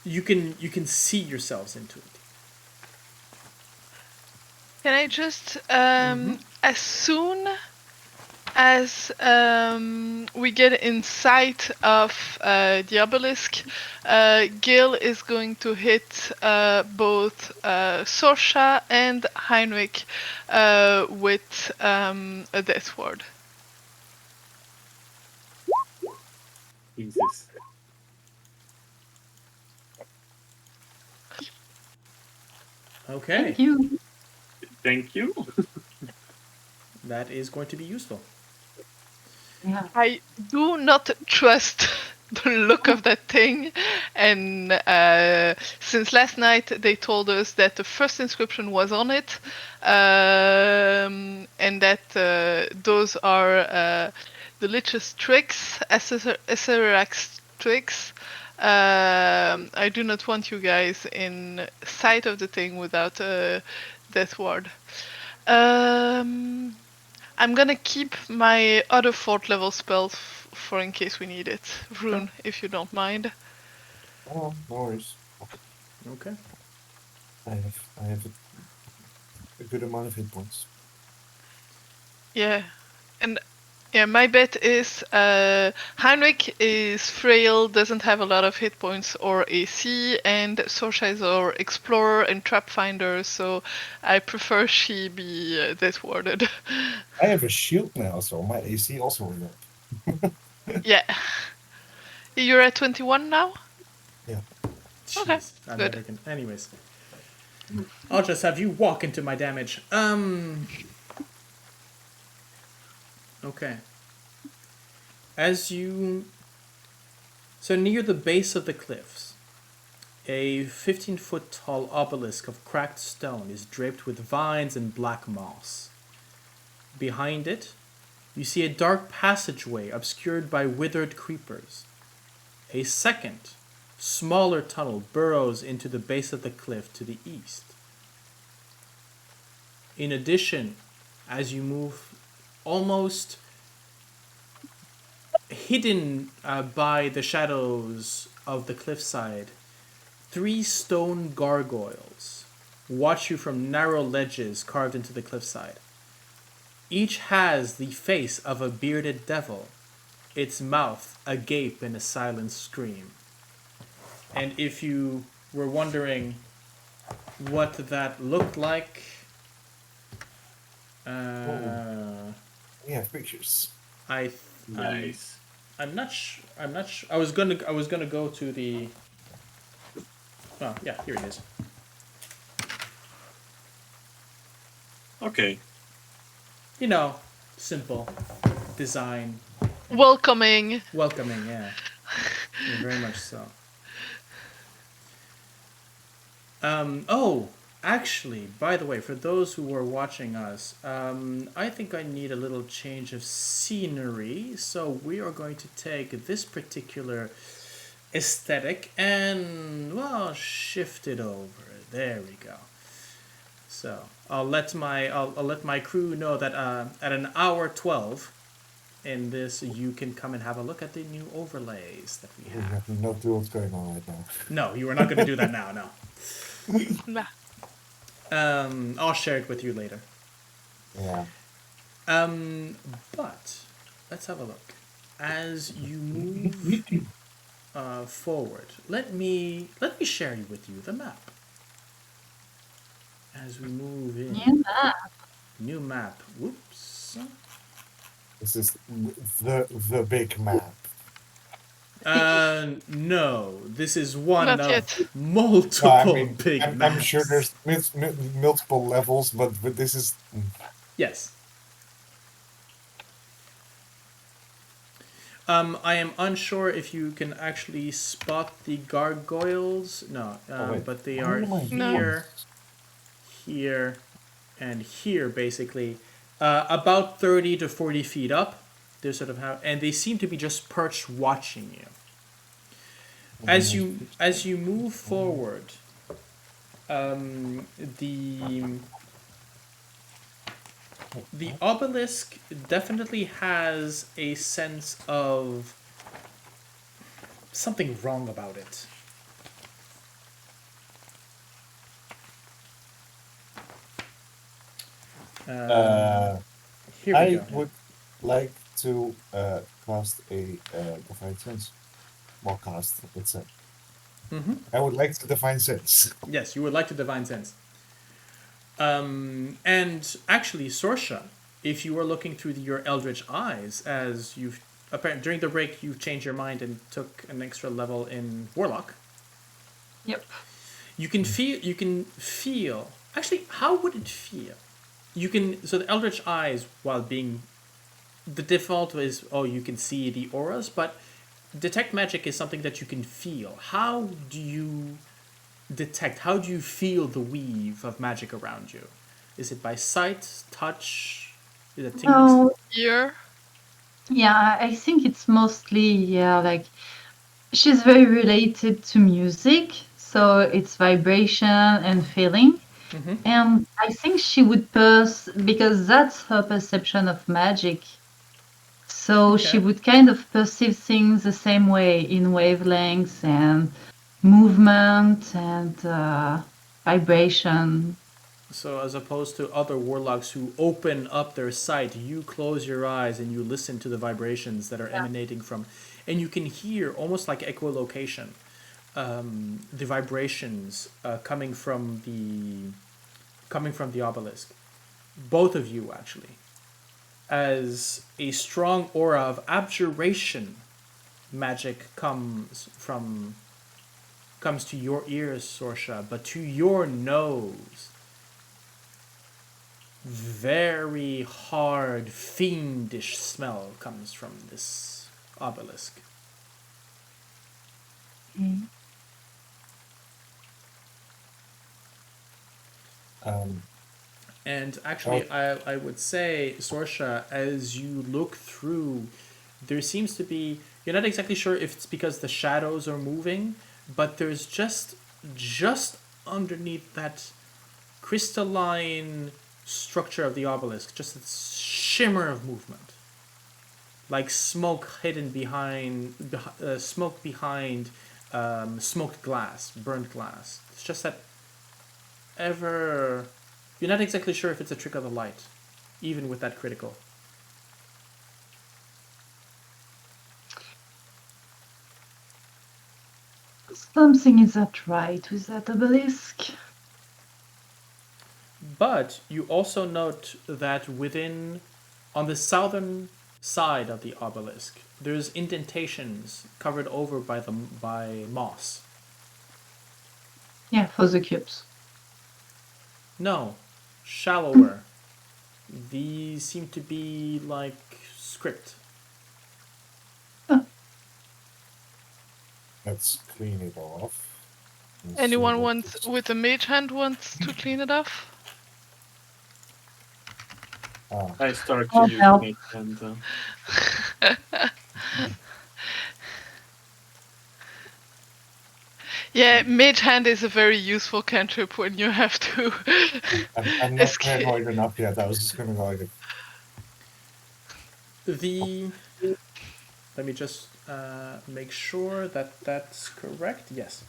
you can see yourselves into it. Can I just, as soon as we get in sight of the obelisk, Gale is going to hit both Sorsha and Heinrich with a death ward. Jesus. Okay. Thank you. Thank you. That is going to be useful. Yeah. I do not trust the look of that thing, and since last night they told us that the first inscription was on it, and that those are the Lich's tricks, Eserak's tricks, I do not want you guys in sight of the thing without a death ward. I'm gonna keep my other 4th level spells for in case we need it. Rune, if you don't mind. Oh, no worries. Okay. I have a good amount of hit points. Yeah, and yeah, my bet is Heinrich is frail, doesn't have a lot of hit points or AC, and Sorsha is our explorer and trap finder, so I prefer she be death warded. I have a shield now, so my AC also went up. Yeah. You're at 21 now? Yeah. Okay, Jeez, I'm good. never gonna. Anyways, I'll just have you walk into my damage. Okay. As you. So near the base of the cliffs, a 15-foot tall obelisk of cracked stone is draped with vines and black moss. Behind it, you see a dark passageway obscured by withered creepers. A second, smaller tunnel burrows into the base of the cliff to the east. In addition, as you move, almost hidden by the shadows of the cliffside, 3 stone gargoyles watch you from narrow ledges carved into the cliffside. Each has the face of a bearded devil, its mouth agape in a silent scream. And if you were wondering what that looked like, We have pictures. Nice. I'm not. I was gonna go to the. Oh yeah, here it is. Okay. You know, simple design, Welcoming. welcoming. Yeah, very much so. Oh, actually, by the way, for those who were watching us, I think I need a little change of scenery. So we are going to take this particular aesthetic and, well, shift it over. There we go. So I'll let my crew know that at an hour 12 in this, you can come and have a look at the new overlays that we We have. have no clue what's going on right now. No, you are not going to do that now. No. Nah. I'll share it with you later. Yeah. But let's have a look. As you move forward, let me share with you the map. As we move in, new map. Whoops. This is the big map. No, this is one Not of yet. multiple big I'm maps. sure there's multiple levels, but this is. Yes. I am unsure if you can actually spot the gargoyles. No, but they are here, here, and here, basically. About 30 to 40 feet up. They're sort of and they seem to be just perched watching you. As you move forward, the obelisk definitely has a sense of something wrong about it. Here we I go. would like to cast a Divine Sense. Well, cast, let's say. I would like to Divine Sense. Yes, you would like to Divine Sense. And actually, Sorsha, if you were looking through your Eldritch Eyes, as you've apparently during the break you've changed your mind and took an extra level in Warlock. Yep. You can feel. Actually, how would it feel? So the Eldritch Eyes, while being the default is you can see the auras, but detect magic is something that you can feel. How do you detect? How do you feel the weave of magic around you? Is it by sight, touch? Is it tingling? No. Here. Yeah, I think it's mostly like she's very related to music, so it's vibration and feeling. Mm-hmm. And I think she would because that's her perception of magic. So she Okay. would kind of perceive things the same way in wavelengths and movement and vibration. So as opposed to other warlocks who open up their sight, you close your eyes and you listen to the vibrations that are emanating from, and you can hear almost like echolocation, the vibrations coming from the obelisk. Both of you actually, as a strong aura of abjuration magic comes to your ears, Sorsha, but to your nose, very hard, fiendish smell comes from this obelisk. Mm. And actually, I would say, Sorsha, as you look through, there seems to be, you're not exactly sure if it's because the shadows are moving, but there's just underneath that crystalline structure of the obelisk, just a shimmer of movement, like smoke hidden behind smoke behind smoked glass, burnt glass. It's just that ever. You're not exactly sure if it's a trick of the light, even with that critical. Something is not right with that obelisk. But you also note that on the southern side of the obelisk, there's indentations covered over by moss. Yeah, for the cubes. No, shallower. These seem to be like script. Let's clean it off. Anyone with a mage hand wants to clean it off? I start to Oh, use help. it and Yeah, mage hand is a very useful cantrip when you have to I'm not escape. paranoid enough yet. I was just gonna go like, Let me just make sure that that's correct. Yes.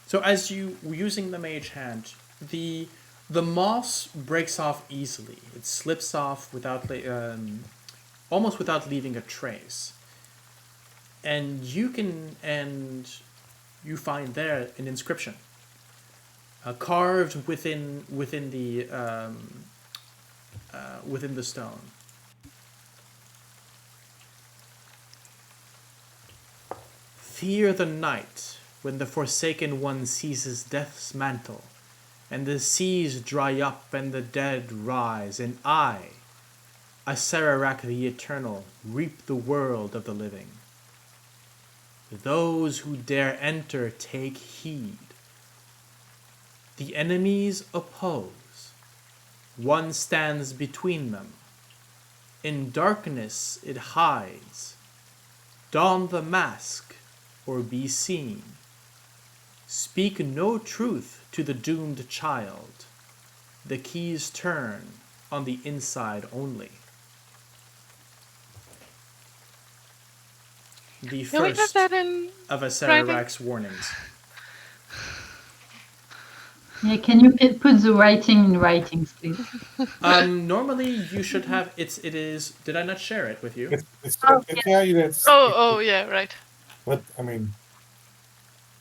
So as you were using the mage hand, the moss breaks off easily. It slips off almost without leaving a trace. And you find there an inscription, carved within the stone. Fear the night when the Forsaken One seizes death's mantle, and the seas dry up and the dead rise, and I, Acererak the Eternal, reap the world of the living. Those who dare enter take heed. The enemies oppose. One stands between them. In darkness it hides. Don the mask, or be seen. Speak no truth to the doomed child. The keys turn on the inside only. The Can we have first that in of writing? Acererak's warnings. Yeah, can you put the writing in writings, please? Normally you should have it is. Did I not share it with you? Oh, yeah, right. but I mean,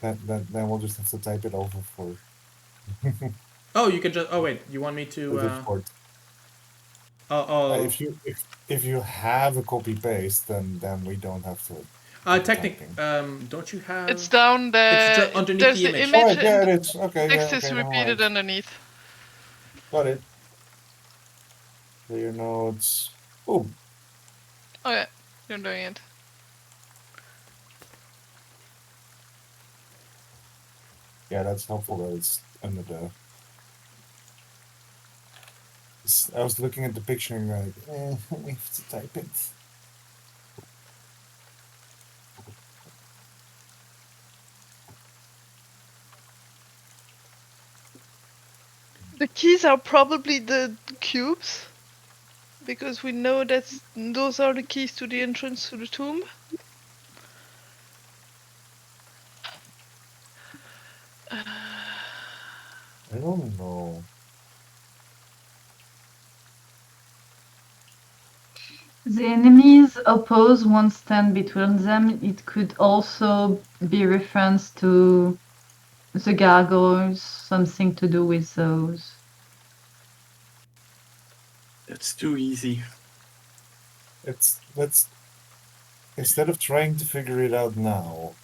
then we'll just have to type it over for Oh, you can just. Oh wait, you want me the to? Discord. Oh. If you have a copy paste, then we don't have to. Technically, don't you have? It's down there. It's just underneath There's the the image. image. Oh, yeah, and it is. Okay, text yeah, is okay, never repeated mind. underneath. Got it. Clear notes. Boom. Oh yeah, you're doing it. Yeah, that's helpful that it's under the. I was looking at the picture and like, we have to type it. The keys are probably the cubes, because we know that those are the keys to the entrance to the tomb. I don't know. The enemies oppose won't stand between them. It could also be reference to the gargoyles, something to do with those. That's too easy. Let's instead of trying to figure it out now,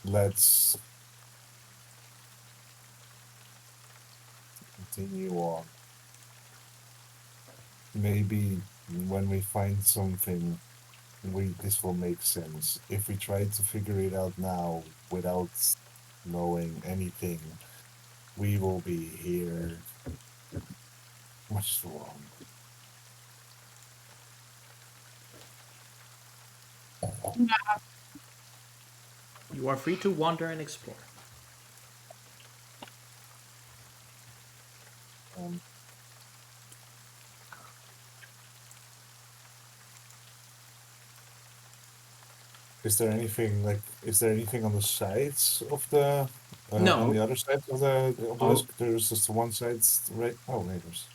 let's continue on. Maybe when we find something, this will make sense. If we try to figure it out now without knowing anything, we will be here much too long. You are free to wander and explore. Is there anything on the sides of the No. on the other side of the obelisk? There's just one side, right? Oh, wait, there's.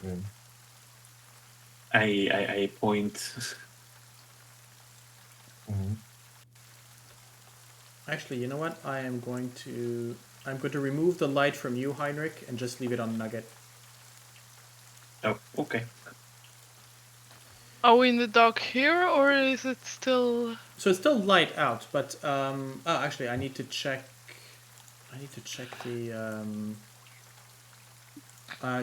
Yeah. I point. Mm-hmm. Actually, you know what? I'm going to remove the light from you, Heinrich, and just leave it on Nugget. Oh, okay. Are we in the dark here, or is it still... So it's still light out, but actually, I need to check the.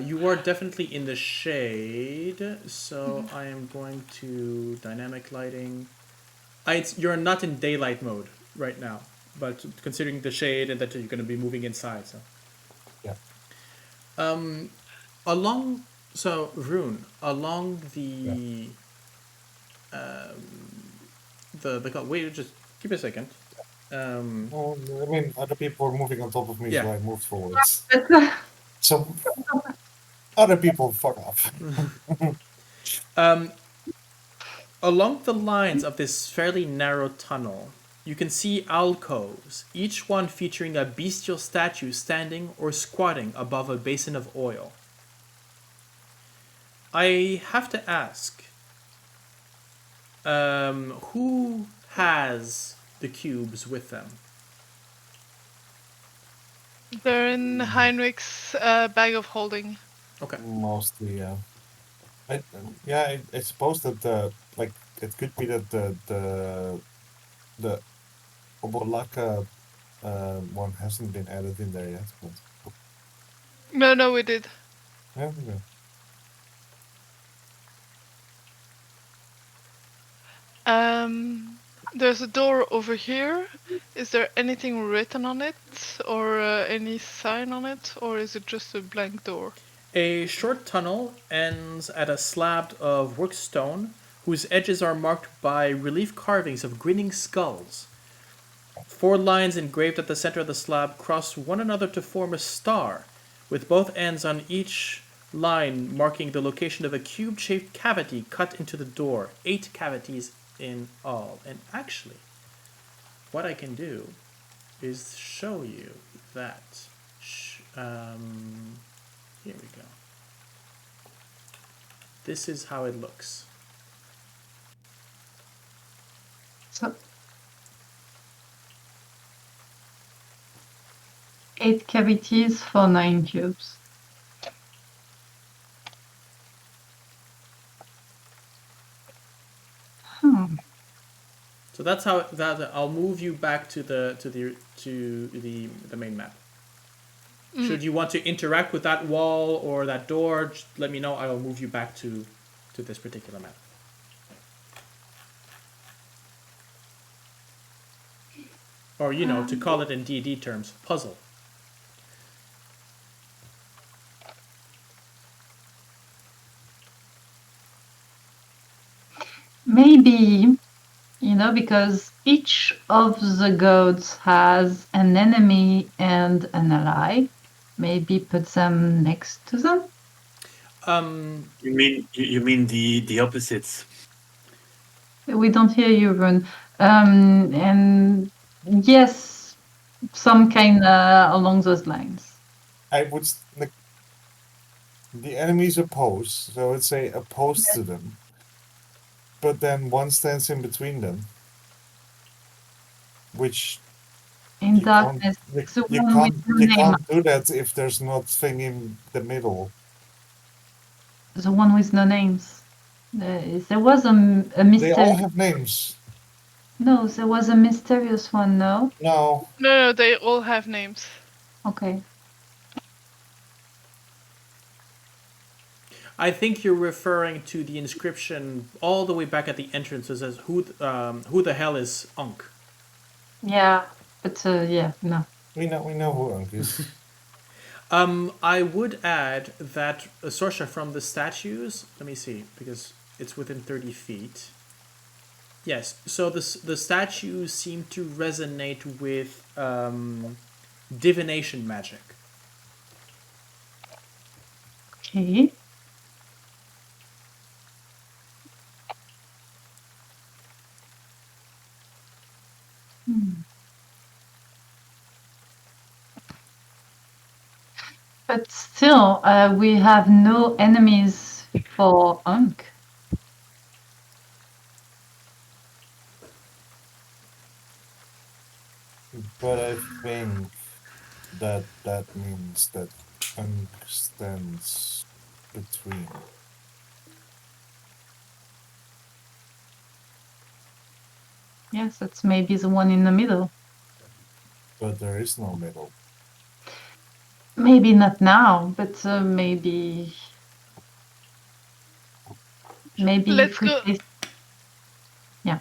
You are definitely in the shade, so I am going to dynamic lighting. You're not in daylight mode right now, but considering the shade and that you're going to be moving inside, so. Yeah. Along the wait, just give me a second. Well, I mean, other people are moving on top of me, Yeah. so I moved forwards. So other people fuck off. Along the lines of this fairly narrow tunnel, you can see alcoves, each one featuring a bestial statue standing or squatting above a basin of oil. I have to ask, who has the cubes with them? They're in Heinrich's bag of holding. Okay. Mostly, yeah. I suppose that it could be that the Obolaka one hasn't been added in there yet. But No, we did. yeah. There's a door over here. Is there anything written on it, or any sign on it, or is it just a blank door? A short tunnel ends at a slab of worked stone whose edges are marked by relief carvings of grinning skulls. 4 lines engraved at the center of the slab cross one another to form a star, with both ends on each line marking the location of a cube-shaped cavity cut into the door. 8 cavities in all. And actually, what I can do is show you that. Here we go. This is how it looks. So 8 cavities for 9 cubes. So that's how I'll move you back to the main map. Should you want to interact with that wall or that door, just let me know. I will move you back to this particular map. Or, to call it in D&D terms, puzzle. Maybe You know, because each of the gods has an enemy and an ally. Maybe put them next to them. You mean the opposites? We don't hear you, Rune. And yes, some kind along those lines. I would like the enemies opposed, so I would say opposed to them. But then one stands in between them, which In you darkness, can't, the one with no you name. can't do that if there's nothing in the middle. The one with no names. There was a They all mysterious. have names. No, there was a mysterious one. No. No, No, they all have names. Okay. I think you're referring to the inscription all the way back at the entrance. It says, who the hell is Unk? Yeah, but yeah, no. we know who Unk is. I would add that Sorsha from the statues. Let me see, because it's within 30 feet. Yes, so the statues seem to resonate with divination magic. Okay. But still, we have no enemies for Unk. But I think that means that Unk stands between. Yes, that's maybe the one in the middle. But there is no middle. Maybe not now, but maybe. Maybe Let's if we go. face. Yeah.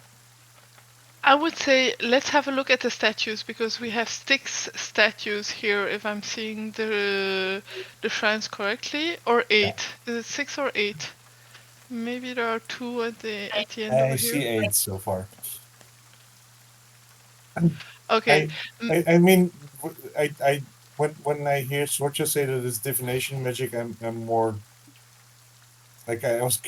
I would say let's have a look at the statues because we have 6 statues here. If I'm seeing the shrines correctly, or 8. Is it 6 or 8? Maybe there are 2 at the end over I see here. 8 so far. Okay. I mean, I when I hear Sorsha say that it's divination magic, I'm more like I was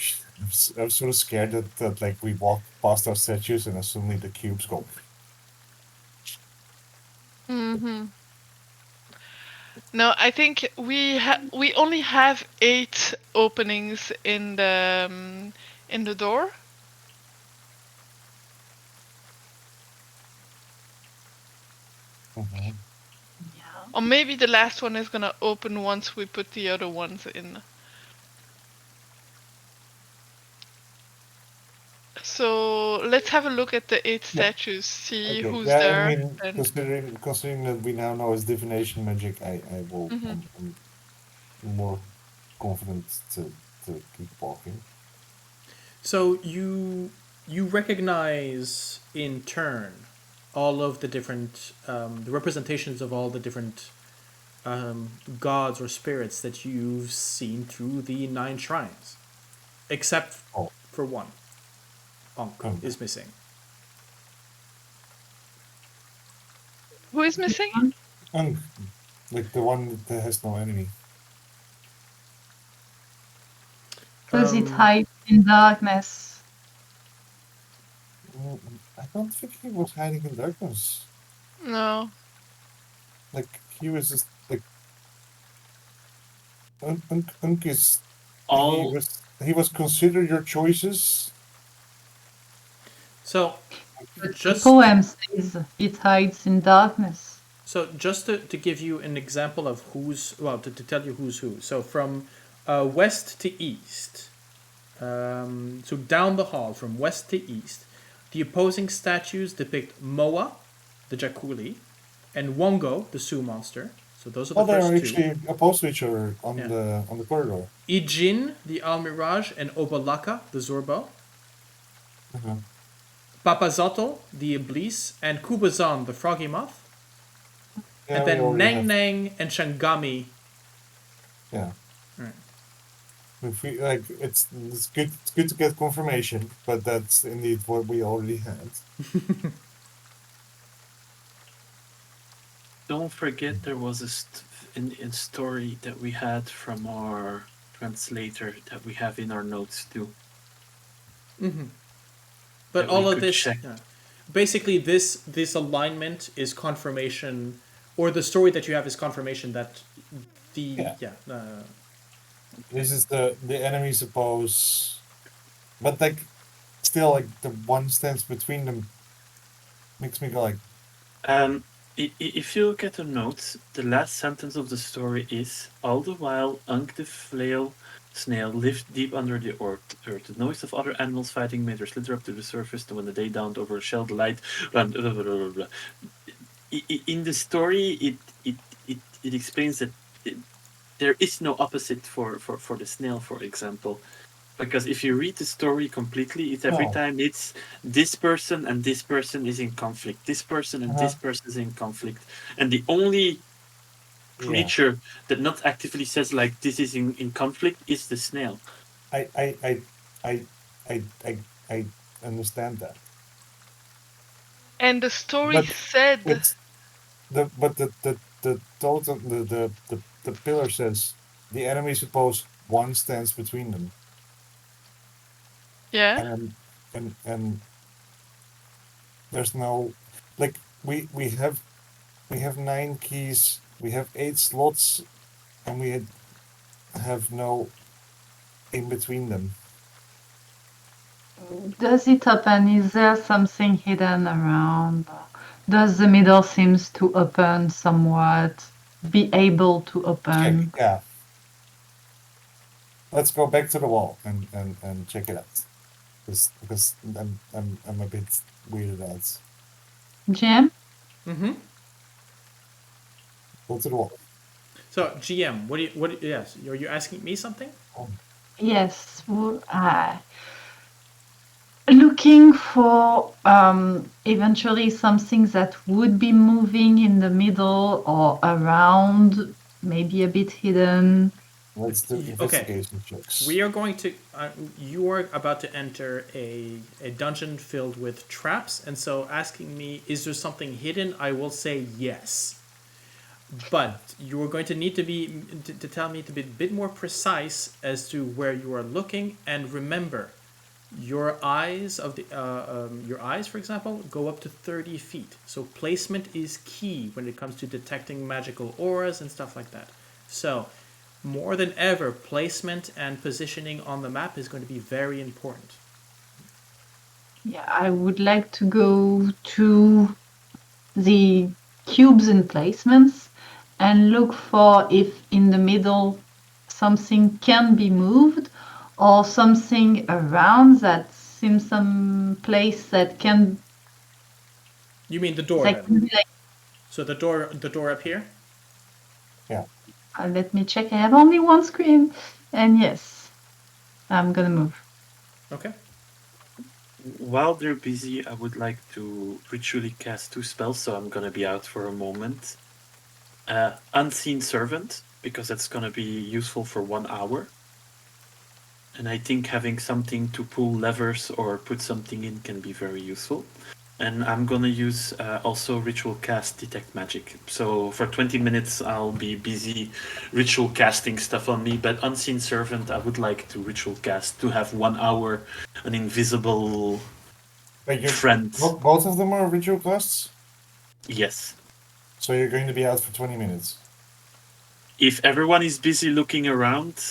sort of scared that like we walk past our statues and then suddenly the cubes go. Mm-hmm. No, I think we only have 8 openings in the door. Mhm. Yeah. Or maybe the last one is gonna open once we put the other ones in. So let's have a look at the 8 statues, see Okay. who's Yeah, there. I mean, and considering that we now know it's divination magic, I will. Mhm. I'm more confident to keep walking. So you recognize in turn all of the different the representations of all the different gods or spirits that you've seen through the 9 shrines, except Oh. for one. Ankh is missing. Who is missing? Like the one that has no enemy. Because it hides in darkness. I don't think he was hiding in darkness. No. Like he was just like Unk is. All He was consider your choices. So But just the poem says it hides in darkness. so just to give you an example of who's to tell you who's who. So from west to east, so down the hall from west to east, the opposing statues depict Moa, the Jakuli, and Wongo, the Sioux monster. So those are the Oh, they first are two. actually opposed to each other on Yeah. the corridor. Ijin, the Almiraj, and Obalaka, the Zorbo. Uh-huh. Papazotl, the Iblis, and Kubazan, the Froggy Moth. Yeah, And we then already Nang have. Nang and Shangami. Yeah. Right. If we, like, it's good to get confirmation, but that's indeed what we already had. Don't forget there was a story that we had from our translator that we have in our notes too. But That we all of could this, check. basically, this alignment is confirmation, or the story that you have is confirmation that the This is the enemy suppose, but like still like the one stance between them makes me go like, If you look at the notes, the last sentence of the story is, all the while Unk the flail snail lived deep under the earth. The noise of other animals fighting made her slither up to the surface, and when the day dawned over a shell, the light ran. In the story, it explains that there is no opposite for the snail, for example. Because if you read the story completely, it's every Oh. time it's this person and this person is in conflict, this person and this person is in conflict, and the only creature that not actively says like this is in conflict is the snail. I understand that. And the story But said, it's the total the pillar says the enemy suppose one stands between them. yeah, And there's no like we have 9 keys, we have 8 slots, and we have no in between them. Does it open? Is there something hidden around? Does the middle seems to open somewhat? Be able to open? Check, yeah. Let's go back to the wall and check it out. Because I'm a bit weirded out. Jim? Mm-hmm. Go to the wall. So GM, yes, are you asking me something? Yes. Looking for eventually something that would be moving in the middle or around, maybe a bit hidden. Let's do investigation checks. We are going to. You are about to enter a dungeon filled with traps, and so asking me, is there something hidden? I will say yes. But you are going to need to tell me to be a bit more precise as to where you are looking, and remember, your eyes, for example, go up to 30 feet. So placement is key when it comes to detecting magical auras and stuff like that. So more than ever, placement and positioning on the map is going to be very important. Yeah, I would like to go to the cubes and placements and look for if in the middle something can be moved or something around that seems some place that can. You mean the door That can then? be like, So the door up here? Yeah. let me check. I have only one screen, and yes, I'm gonna move. Okay. While they're busy, I would like to ritually cast 2 spells, so I'm gonna be out for a moment. Unseen Servant, because that's gonna be useful for 1 hour. And I think having something to pull levers or put something in can be very useful. And I'm gonna use also ritual cast detect magic. So for 20 minutes I'll be busy ritual casting stuff on me, but Unseen Servant I would like to ritual cast to have 1 hour an invisible friend. Both of them are ritual casts? Yes. So you're going to be out for 20 minutes. If everyone is busy looking around,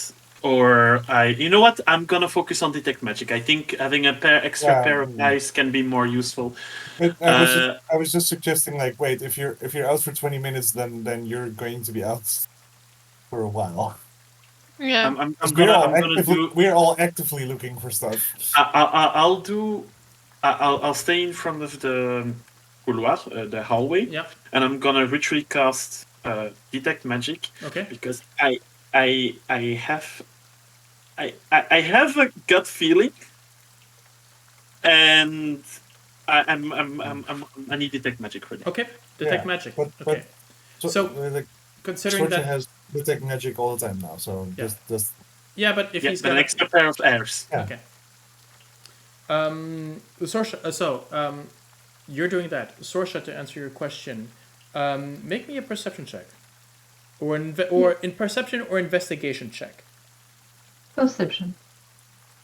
or you know what? I'm gonna focus on detect magic. I think having a extra pair of eyes can be more useful. I was just suggesting, like, wait, if you're out for 20 minutes, then you're going to be out for a while. yeah. We're all actively looking for stuff. I'll stay in front of the couloir, the hallway. Yeah. And I'm gonna ritually cast detect magic. Okay. Because I have a gut feeling, and I need detect magic for that. Okay. Detect magic. But, okay. So like, considering Sorsha that has detect magic all the time now, so Yeah. just Yeah, but if Yeah, he's but got an extra pair of airs. Yeah. Okay. Sorsha, you're doing that. Sorsha, to answer your question, make me a perception check, or in perception or investigation check. Perception.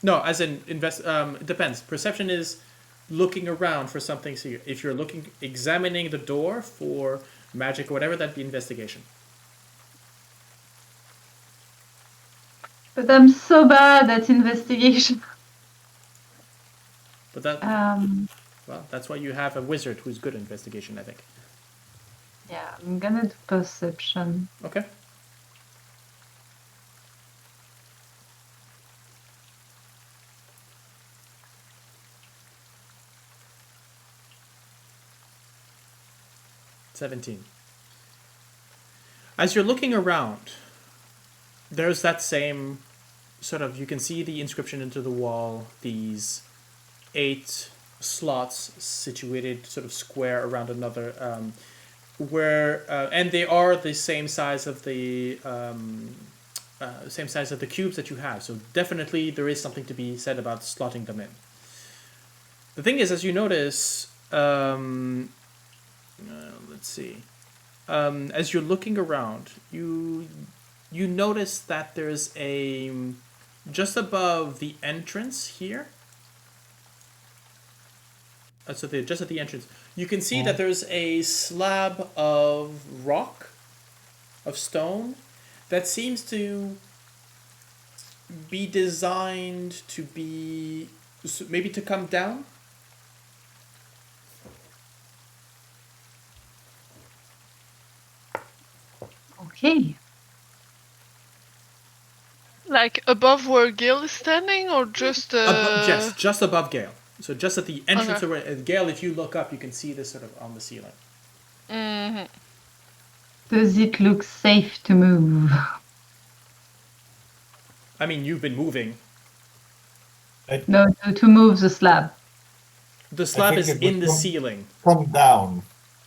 No, as in it depends. Perception is looking around for something. So if you're examining the door for magic or whatever, that'd be investigation. But I'm so bad at investigation. But that, well, that's why you have a wizard who's good at investigation, I think. Yeah, I'm gonna do perception. Okay. $17. As you're looking around, there's that same sort of, you can see the inscription into the wall, these 8 slots situated sort of square around another, and they are the same size of the cubes that you have. So definitely there is something to be said about slotting them in. The thing is, as you notice, let's see. As you're looking around, you notice that there's just above the entrance here. Just at the entrance, you can see that there's a slab of rock, of stone, that seems to be designed to be maybe to come down. Okay. Like above where Gale is standing, or just Yes, just above Gale. So just at the entrance Okay. of where Gale, if you look up, you can see this sort of on the ceiling. Mhm. Does it look safe to move? I mean, you've been moving. No, to move the slab. The slab think is it would in the come- ceiling, Come down.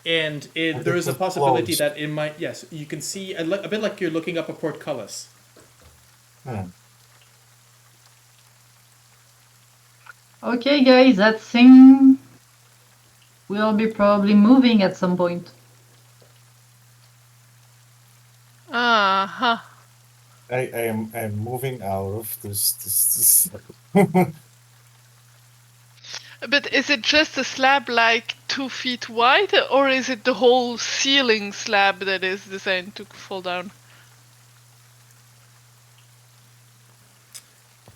and But there is it's a possibility closed. that it might. Yes, you can see a bit like you're looking up a portcullis. Hmm. Okay, guys, that thing will be probably moving at some point. Uh-huh. I am moving out of this. But is it just a slab like 2 feet wide, or is it the whole ceiling slab that is designed to fall down?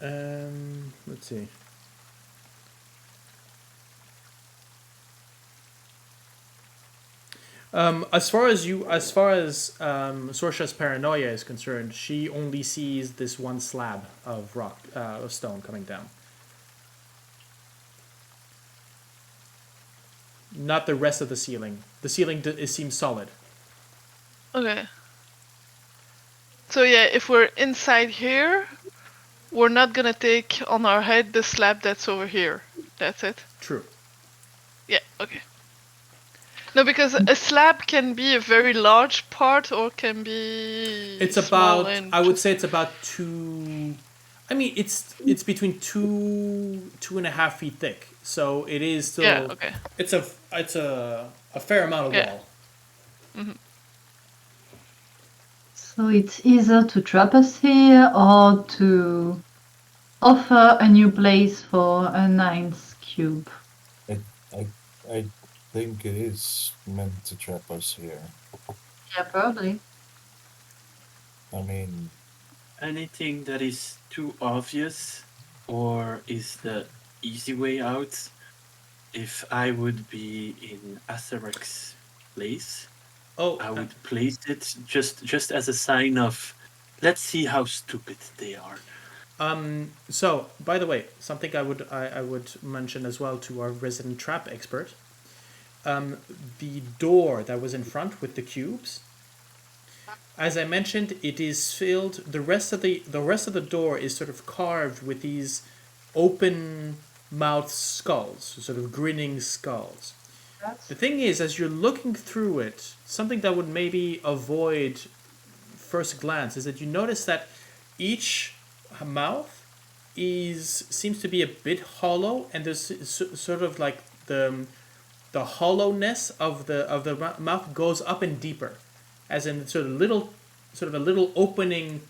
Let's see. As far as Sorsha's paranoia is concerned, she only sees this one slab of rock, of stone coming down. Not the rest of the ceiling. The ceiling it seems solid. Okay. So yeah, if we're inside here, we're not gonna take on our head the slab that's over here. That's it? True. Yeah, okay. No, because a slab can be a very large part or can be It's small about. and I would just- say it's about 2. I mean, it's between 2.5 feet thick. So it is still. Yeah, okay. It's a fair amount of Yeah. wall. So it's either to trap us here or to offer a new place for a 9th cube. I think it is meant to trap us here. Yeah, probably. I mean, Anything that is too obvious or is the easy way out, if I would be in Atherek's place, Oh, I would place it just as a sign of, let's see how stupid they are. So, by the way, something I would mention as well to our resident trap expert. The door that was in front with the cubes. As I mentioned, it is filled. The rest of the door is sort of carved with these open mouth skulls, sort of grinning skulls. The thing is, as you're looking through it, something that would maybe avoid first glance is that you notice that each mouth seems to be a bit hollow, and there's sort of like the hollowness of the mouth goes up and deeper, as in sort of a little opening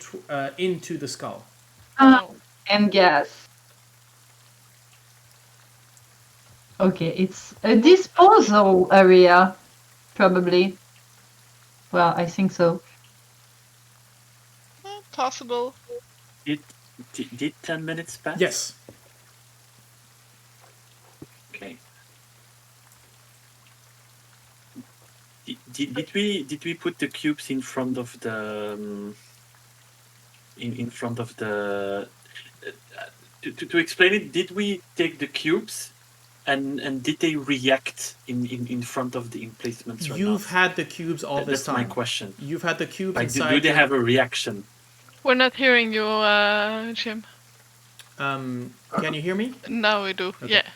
into the skull. Oh. And gas. Okay, it's a disposal area, probably. Well, I think so. Possible. Did 10 minutes pass? Yes. Okay. Did we put the cubes in front of the in front of the to explain it? Did we take the cubes and did they react in front of the emplacements or You've not? had the cubes all this That's time. my question. You've had the cubes Like, inside. do they have a reaction? We're not hearing you, Jim. Can you hear me? Now we do. Okay. Yeah.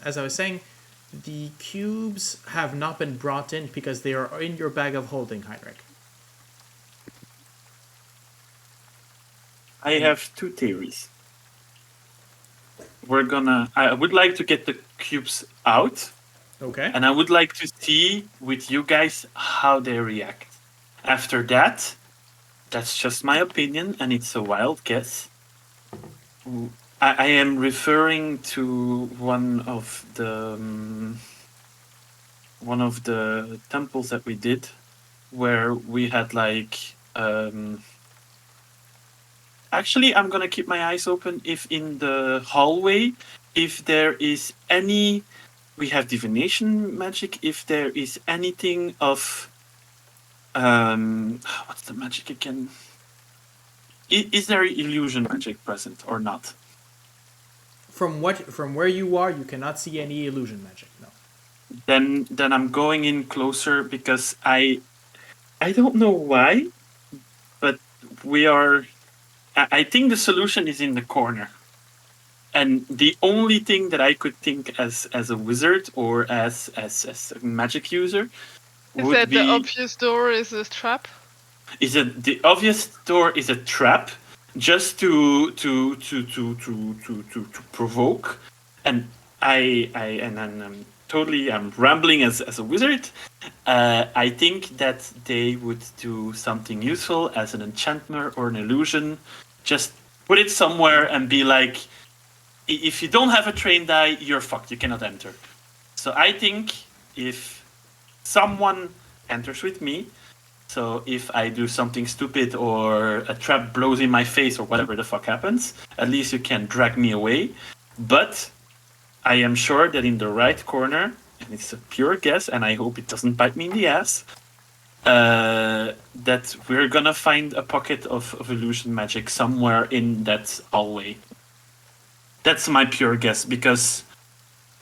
As I was saying, the cubes have not been brought in because they are in your bag of holding, Heinrich. I have two theories. I would like to get the cubes out, Okay. and I would like to see with you guys how they react. After that, that's just my opinion, and it's a wild guess. I am referring to one of the temples that we did, where we had like. Actually, I'm gonna keep my eyes open if in the hallway, if there is any. We have divination magic. If there is anything of. What's the magic again? Is there illusion magic present or not? From where you are, you cannot see any illusion magic. No. Then I'm going in closer because I don't know why, but we are. I think the solution is in the corner, and the only thing that I could think as a wizard or as a magic user Is would that be the obvious door is a trap? the obvious door is a trap just to provoke, and I'm totally rambling as a wizard. I think that they would do something useful as an enchantment or an illusion. Just put it somewhere and be like, if you don't have a trained die, you're fucked. You cannot enter. So I think if someone enters with me, so if I do something stupid or a trap blows in my face or whatever the fuck happens, at least you can drag me away. But I am sure that in the right corner, and it's a pure guess, and I hope it doesn't bite me in the ass, that we're gonna find a pocket of illusion magic somewhere in that hallway. That's my pure guess, because,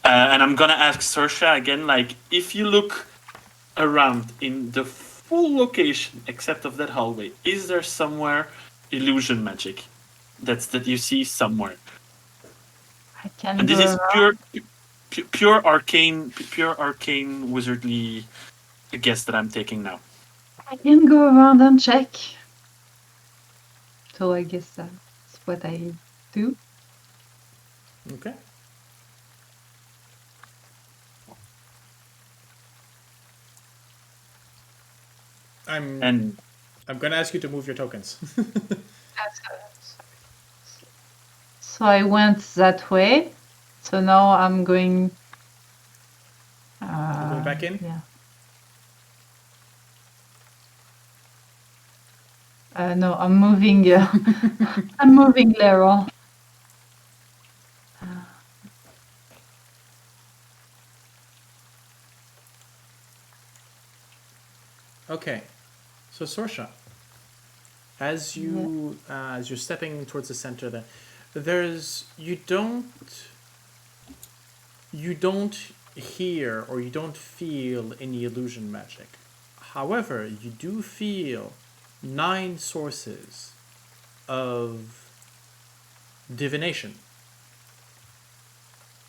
and I'm gonna ask Sorsha again, like, if you look around in the full location, except of that hallway, is there somewhere illusion magic that you see somewhere? I can And go this is around. pure arcane wizardly guess that I'm taking now. I can go around and check. So I guess that's what I do. Okay. I'm gonna ask you to move your tokens. So I went that way. So now I'm going. You're going back in? Yeah. No, I'm moving. I'm moving lateral. Okay. So Sorsha, as you're stepping towards the center, you don't hear or you don't feel any illusion magic. However, you do feel 9 sources of divination.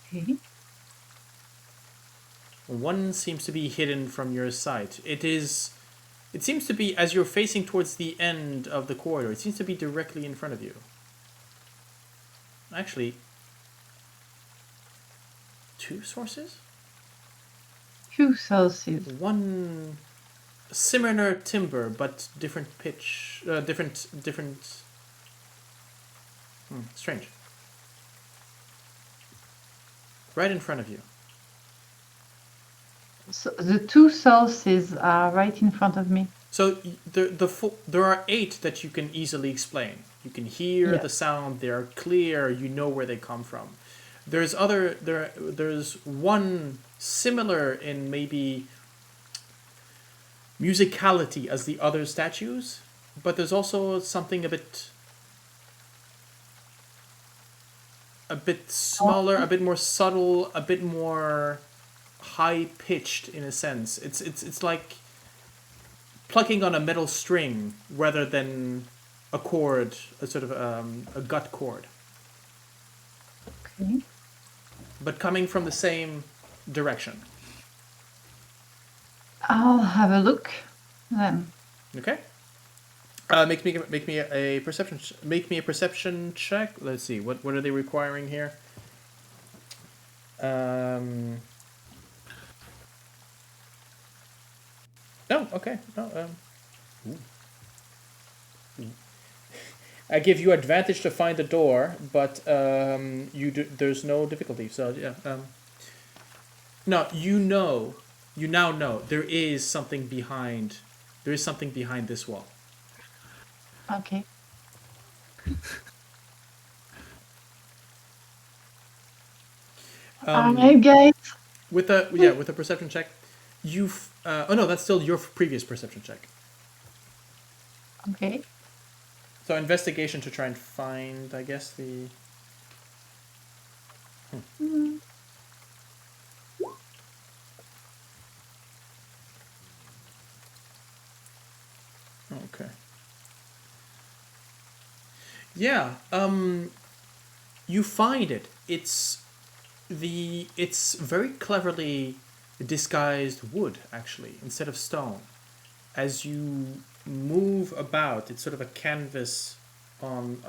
Okay. One seems to be hidden from your sight. It is It seems to be, as you're facing towards the end of the corridor, it seems to be directly in front of you. Actually, 2 sources? 2 sources. One similar timber, but different pitch, different. Strange. Right in front of you. So the 2 sources are right in front of me. So there are 8 that you can easily explain. You can hear the sound; they are clear. You know where they come from. There's one similar in maybe musicality as the other statues, but there's also something a bit smaller, a bit more subtle, a bit more high pitched in a sense. It's like plucking on a metal string rather than a chord, a sort of a gut chord. Okay. But coming from the same direction. I'll have a look then. Okay. Make me a perception check. Let's see. What are they requiring here? No. Okay. No. I give you advantage to find the door, but there's no difficulty. So yeah. No, you now know there is something behind. There is something behind this wall. Okay. Alright, guys. With a perception check, you've. Oh no, that's still your previous perception check. Okay. So investigation to try and find, I guess, the. Okay. Yeah. You find it. It's very cleverly disguised wood, actually, instead of stone. As you move about, it's sort of a canvas on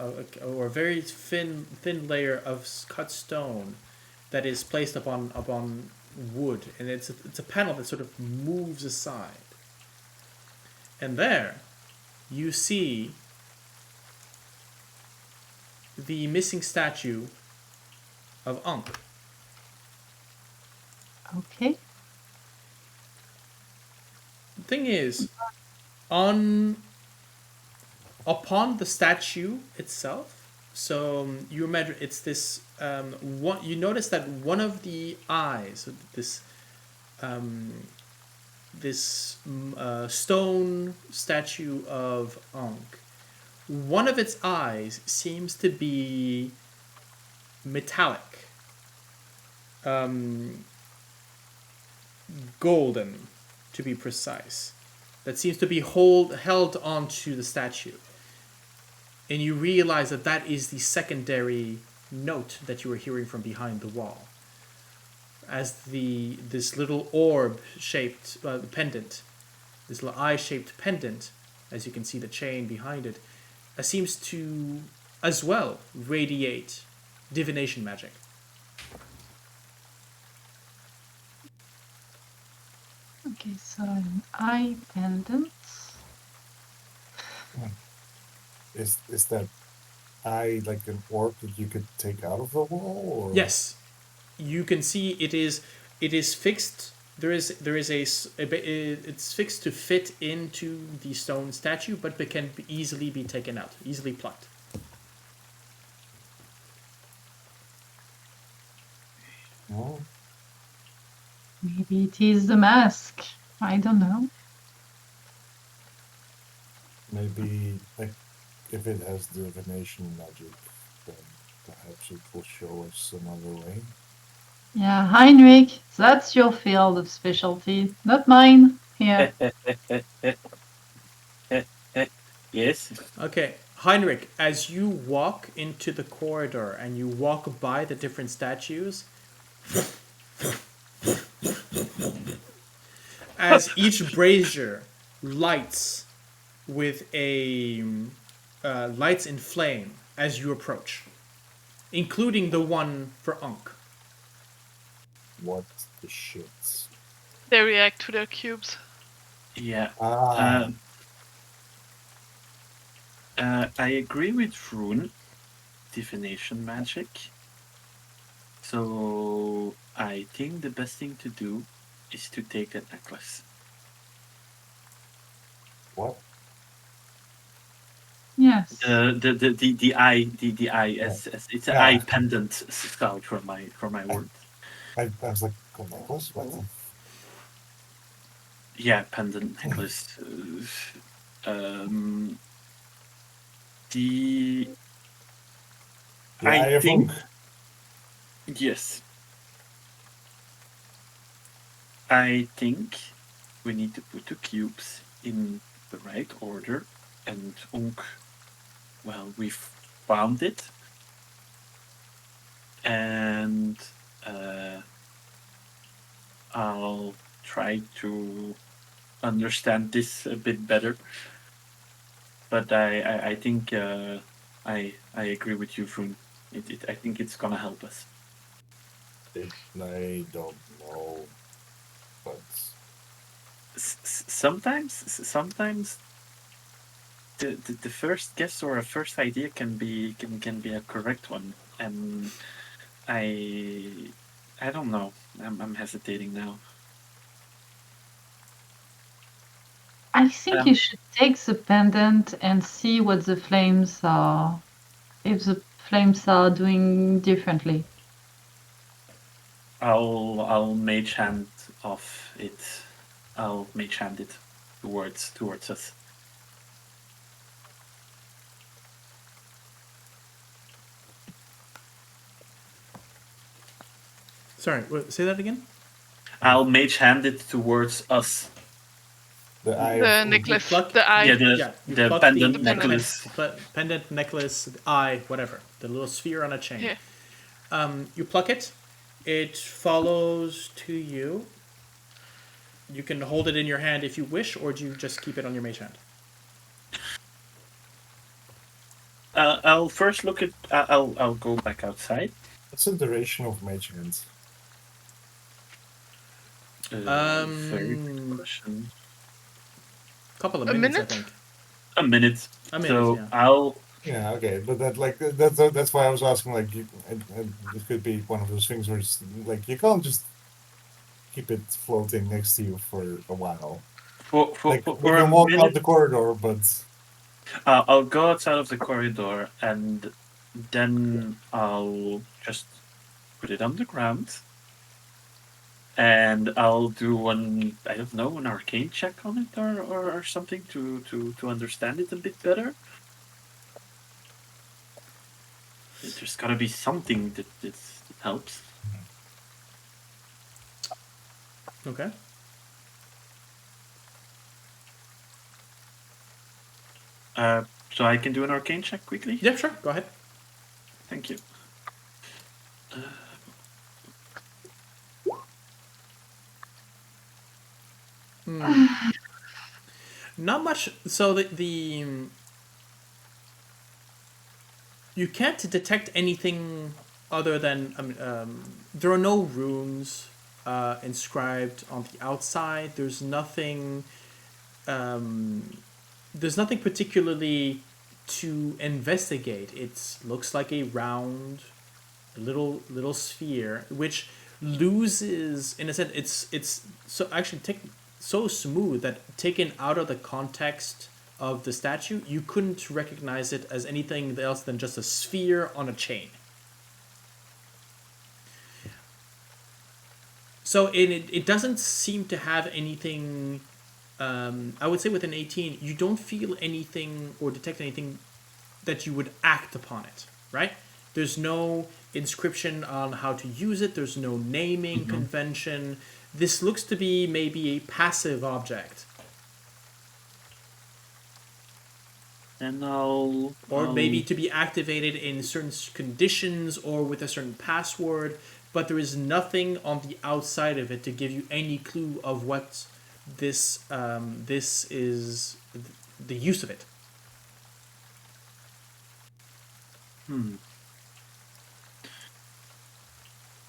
or a very thin layer of cut stone that is placed upon wood, and it's a panel that sort of moves aside. And there, you see the missing statue of Ankh. Okay. The thing is, upon the statue itself, so you imagine it's this one. You notice that one of the eyes, this stone statue of Ankh, one of its eyes seems to be metallic, golden, to be precise. That seems to be held onto the statue, and you realize that is the secondary note that you were hearing from behind the wall. As this little orb-shaped pendant, this little eye-shaped pendant, as you can see the chain behind it, seems to as well radiate divination magic. Okay, so an eye pendant. Is that eye like an orb that you could take out of the wall? Or? Yes, you can see it is fixed. It's fixed to fit into the stone statue, but it can easily be taken out, easily plucked. Oh. Maybe it is the mask. I don't know. Maybe like if it has divination magic, then perhaps it will show us another way. Yeah, Heinrich, that's your field of specialty, not mine. Here. Yes. Okay, Heinrich, as you walk into the corridor and you walk by the different statues, as each brazier lights with a lights in flame as you approach, including the one for Unk. What the shit? They react to their cubes. Yeah. Ah, I agree with Vroon. Divination magic. So I think the best thing to do is to take that necklace. what? Yes. The eye as it's an Yeah. eye pendant style for my word. I was like, oh, necklace? What? Yeah, pendant necklace. The The Eye of think Unk. yes. I think we need to put the cubes in the right order, and Unk, well, we've found it, and I'll try to understand this a bit better. But I think I agree with you, Vroon. I think it's gonna help us. I don't know, but Sometimes the first guess or a first idea can be a correct one, and I don't know. I'm hesitating now. I think you should take the pendant and see what the flames are. If the flames are doing differently. I'll mage hand off it. I'll mage hand it towards us. Sorry, say that again? I'll mage hand it towards us. the Eye The of Unk. necklace, pluck- the eye. Yeah, You the pluck pendant the necklace. pendant, necklace, eye, whatever. The little sphere on a chain. Yeah. You pluck it. It follows to you. You can hold it in your hand if you wish, or do you just keep it on your mage hand? I'll first look at. I'll go back outside. What's the duration of Mage Hands? Very good question. Couple of A minutes, minute? I think. A minute. A minute, So yeah. I'll. Yeah, okay, but that's why I was asking. Like, it could be one of those things where it's like you can't just keep it floating next to you for a while. For We a can walk minute, out the corridor, but I'll go outside of the corridor and then I'll just put it on the ground. And I'll do an arcane check on it or something to understand it a bit better. There's gotta be something that helps. Okay. So I can do an arcane check quickly? Yeah, sure. Go ahead. Thank you. Not much. So the you can't detect anything other than there are no runes inscribed on the outside. There's nothing. There's nothing particularly to investigate. It looks like a round, little sphere, which loses in a sense. It's so actually so smooth that taken out of the context of the statue, you couldn't recognize it as anything else than just a sphere on a chain. So it doesn't seem to have anything. I would say with an 18, you don't feel anything or detect anything that you would act upon it, right? There's no inscription on how to use it. There's no naming convention. This looks to be maybe a passive object. And Or maybe to be activated in certain conditions or with a certain password, but there is nothing on the outside of it to give you any clue of what this is the use of it.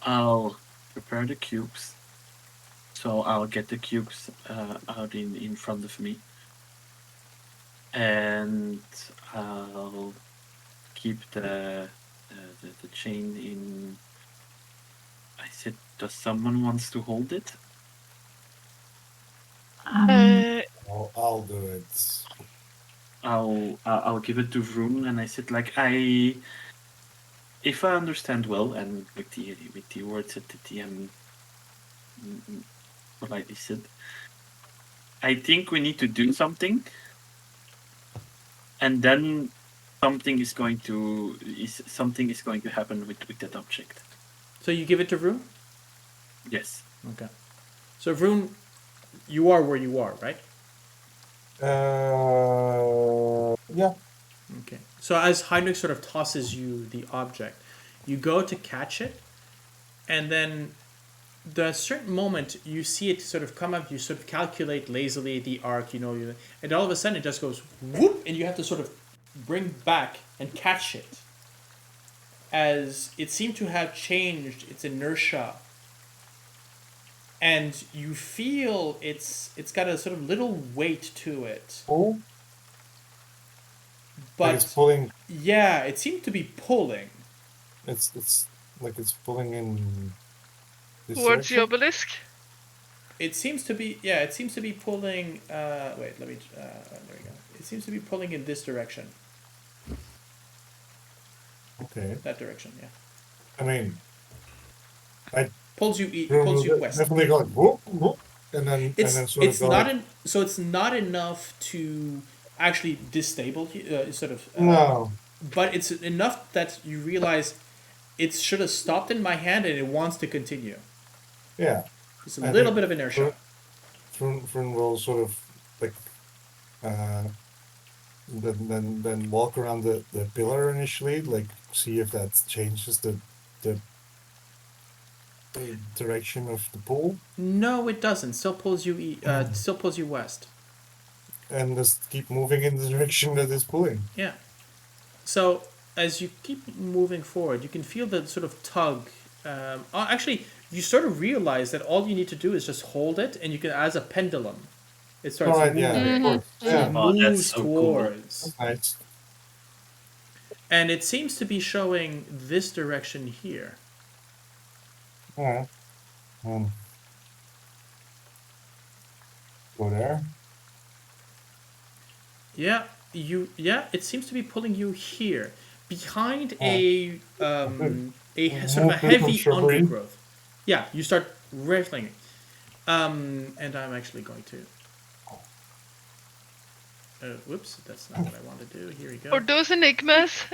I'll prepare the cubes. So I'll get the cubes out in front of me. And I'll keep the chain in. I said, does someone wants to hold it? I'll do it. I'll give it to Vroon, and I said, like, if I understand well, and with the words that the DM politely said, I think we need to do something, and then something is going to happen with that object. So you give it to Vroon? Yes. Okay. So Vroon, you are where you are, right? Yeah. Okay. So as Heinrich sort of tosses you the object, you go to catch it, and then the certain moment you see it sort of come up, you sort of calculate lazily the arc, and all of a sudden it just goes whoop, and you have to sort of bring back and catch it, as it seemed to have changed its inertia, and you feel it's got a sort of little weight to it. Oh. But it's pulling. Yeah, it seemed to be pulling. It's like it's pulling in. Towards the obelisk? It seems to be pulling. Wait, let me. There we go. It seems to be pulling in this direction. Okay. That direction, yeah. I mean, pulls you west. Definitely going whoop whoop, and then it's not enough to actually destabilize no. But it's enough that you realize it should have stopped in my hand and it wants to continue. Yeah. It's a little bit of inertia. Vroon will sort of like then walk around the pillar initially, like see if that changes the direction of the pull. No, it doesn't. Still pulls you west. And just keep moving in the direction that is pulling. Yeah. So as you keep moving forward, you can feel the sort of tug. Actually, you sort of realize that all you need to do is just hold it, and you can, as a pendulum, it starts moving. Yeah, of course. Yeah. It moves so towards. Cool. Nice. And it seems to be showing this direction here. Yeah. Go there. Yeah, it seems to be pulling you here, behind a sort of a heavy undergrowth. Yeah, you start rattling. And I'm actually going to. Whoops, that's not what I want to do. Here we go. For those enigmas,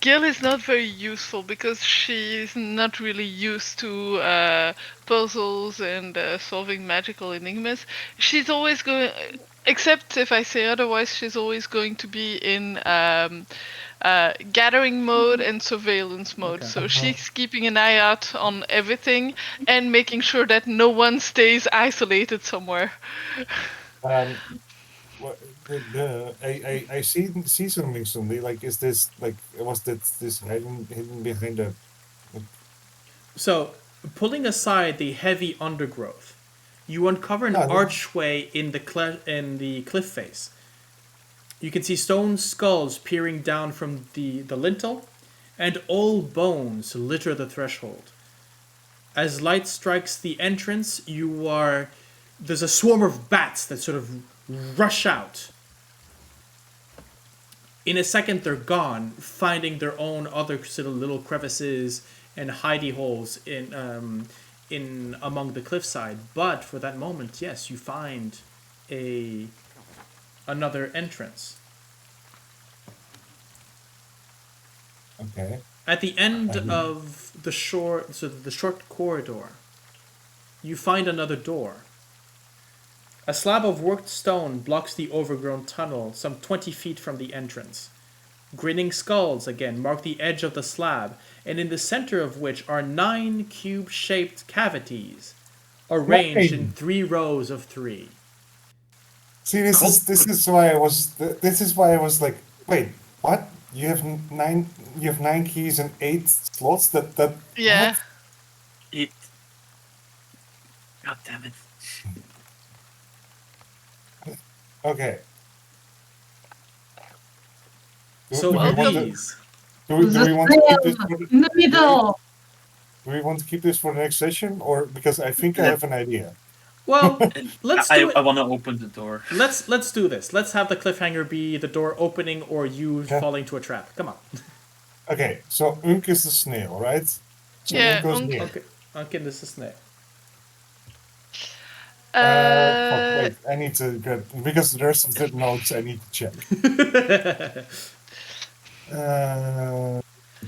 Gale is not very useful because she's not really used to puzzles and solving magical enigmas. She's always going, except if I say otherwise, she's always going to be in gathering mode and surveillance mode. Okay. So she's keeping an eye out on everything and making sure that no one stays isolated somewhere. I see something suddenly. Like, is this like was this hidden behind a? So, pulling aside the heavy undergrowth, you uncover an archway in the cliff face. You can see stone skulls peering down from the lintel, and old bones litter the threshold. As light strikes the entrance, there's a swarm of bats that sort of rush out. In a second, they're gone, finding their own other sort of little crevices and hidey holes in among the cliffside. But for that moment, yes, you find another entrance. Okay. At the end of the short corridor, you find another door. A slab of worked stone blocks the overgrown tunnel some 20 feet from the entrance. Grinning skulls, again, mark the edge of the slab, and in the center of which are 9 cube-shaped cavities, arranged in 3 rows of 3. See, this is why I was like, wait, what? You have 9 keys and 8 slots. That Yeah. what? It. God damn it. Okay. So do we want to, please, do we The want to keep this snail for the, in the middle. do we want to keep this for the next session, or because I think I have an idea. well, And let's do I it. want to open the door. Let's do this. Let's have the cliffhanger be the door opening or you Okay. falling to a trap. Come on. Okay, so Unk is the snail, right? So Yeah, Unk goes Unk. here. Okay, okay, this is snail. Fuck, wait, I need to get because the rest of the notes I need to check.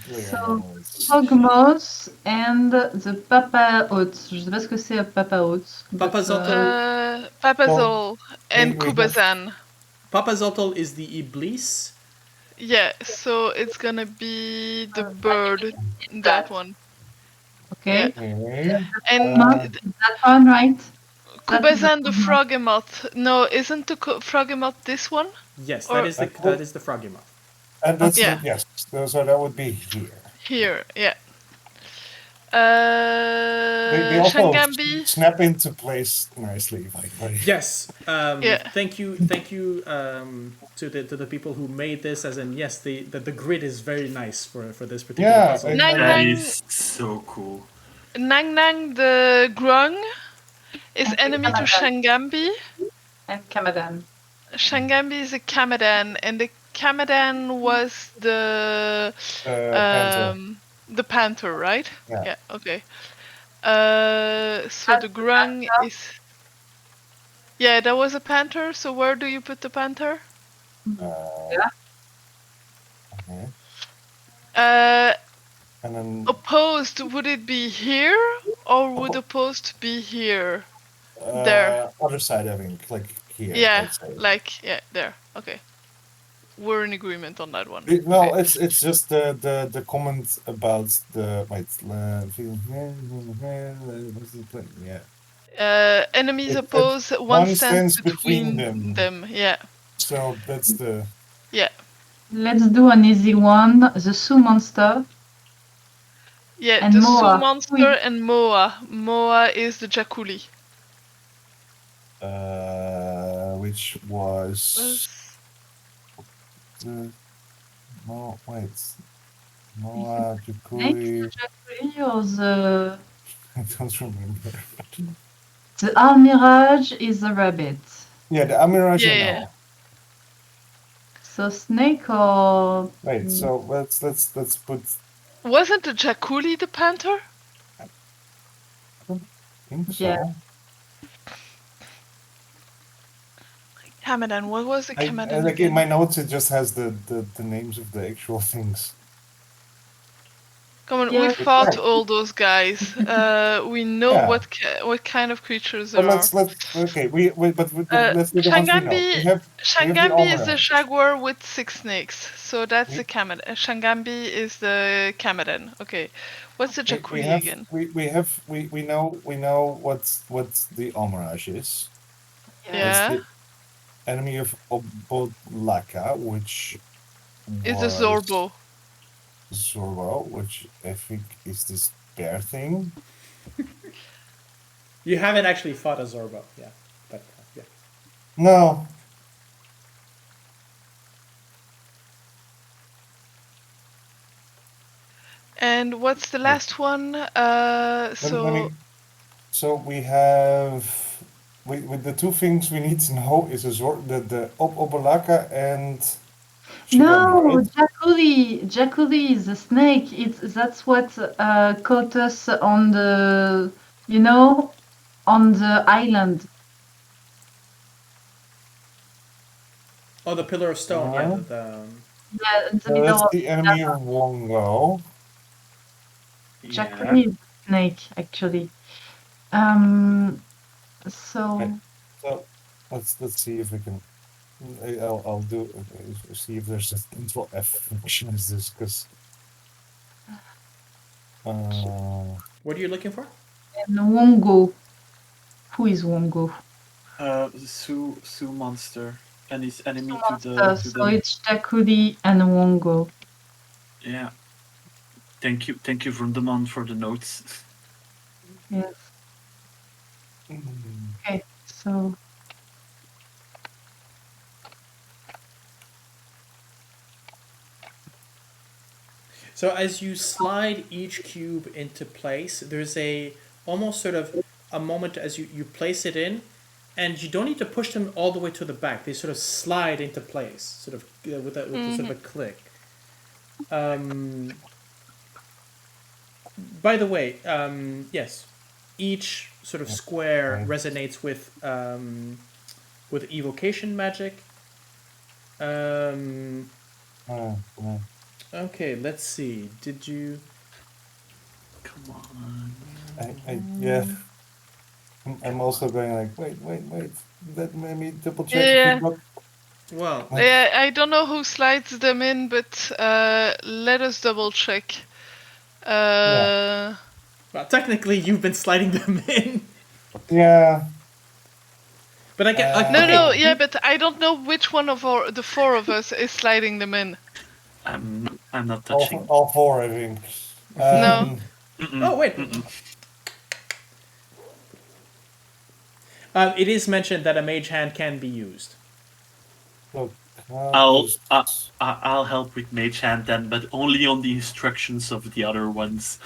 Clear So, notes. Frogmos and the Papa Oats. Je sais pas ce que c'est Papa Oats. Papa but, Zotto. Papazol and we have- Kubazan. Papa Zotl is the Iblis. Yeah, so it's gonna be the bird, that one. Okay. Okay. And That one, right? Kubazan the Frogemoth. No, isn't the Frogemoth this one? Yes, Or- that is the froggy mouth. And that's Yeah. yes. So that would be here. Here, yeah. They also Shangambi. snap into place nicely, by the way. Yes. Yeah. Thank you to the people who made this. As in, yes, the grid is very nice for this particular Yeah, puzzle. and- Nang That Nang. is so cool. Nang Nang the Grung is And enemy to Shangambi. And Kamadan. Shangambi is a Kamadan, and the Kamadan was Panther. the panther, right? Yeah. Okay. So the Grung is. Yeah, that was a panther. So where do you put the panther? Yeah. Okay. And then Opposed, would it be here or would opposed be here? there. Other side, I think, like here. Yeah, let's say. like yeah, there. Okay, we're in agreement on that one. No, Okay. it's just the comment about the wait. Yeah. Enemies It- oppose, one one stands stands between between them. them. Yeah, So that's the. yeah, Let's do an easy one. The Sioux monster. yeah. And the Moa. Sioux monster and Moa. Moa is the Jakuli. Which was. No, wait. Noah, Jukui. Jacqueline or the I don't remember. Almirage is a rabbit. Yeah, the Amirage. Yeah, I yeah. know. So snake or Wait, so let's put. Wasn't the Jakuli the panther? I think so. Yeah. Kamadan. What was the Kamadan? Like in again? my notes, it just has the names of the actual things. Come on, Yeah. we fought all those guys. We know Yeah. what kind of creatures But there are. let's okay. We let's do the ones we know. Shangambi- We have Shangambi is the Almirage. jaguar with 6 snakes, so that's the Kamadan. Shangambi is the Kamadan. Okay, what's the Jakuli again? We know what the Almirage is. Yeah, It's the enemy of Obolaka, which is the was Zorbo. Zorbo, which I think is this bear thing. You haven't actually fought a Zorbo, yeah, but yeah. No. And what's the last one? So we have with the two things we need to know is the Obolaka and no, right? Jacqueline is a snake. That's what caught us on the on the island. Oh, the Pillar of Stone, yeah. Uh-huh. Yeah, in the So middle that's of the enemy of Wongo. Jacqueline is a snake actually. So Okay. So let's see if we can. I'll do see if there's a Control F function as this because. What are you looking for? and Wongo. Who is Wongo? Su monster and his enemy to Monsters, so the. it's Jakuli and Wongo. Yeah. Thank you, Vroondomon, for the notes. Yes. Mm. Okay, so So as you slide each cube into place, there's almost sort of a moment as you place it in, and you don't need to push them all the way to the back. They sort of slide into place, sort of with a sort of a click. By the way, yes, each sort of square resonates with evocation magic. Okay, let's see. Did you? Come on. Yeah. I'm also going like, wait. Let me double check. Yeah. Well, Yeah, I don't know who slides them in, but let us double check. well, technically, you've been sliding them in. Yeah. But I get No, yeah, but I don't know which one of the four of us is sliding them in. I'm not touching. All four, I think. No. Oh wait. It is mentioned that a mage hand can be used. Look, I'll help with Mage Hand then, but only on the instructions of the other ones.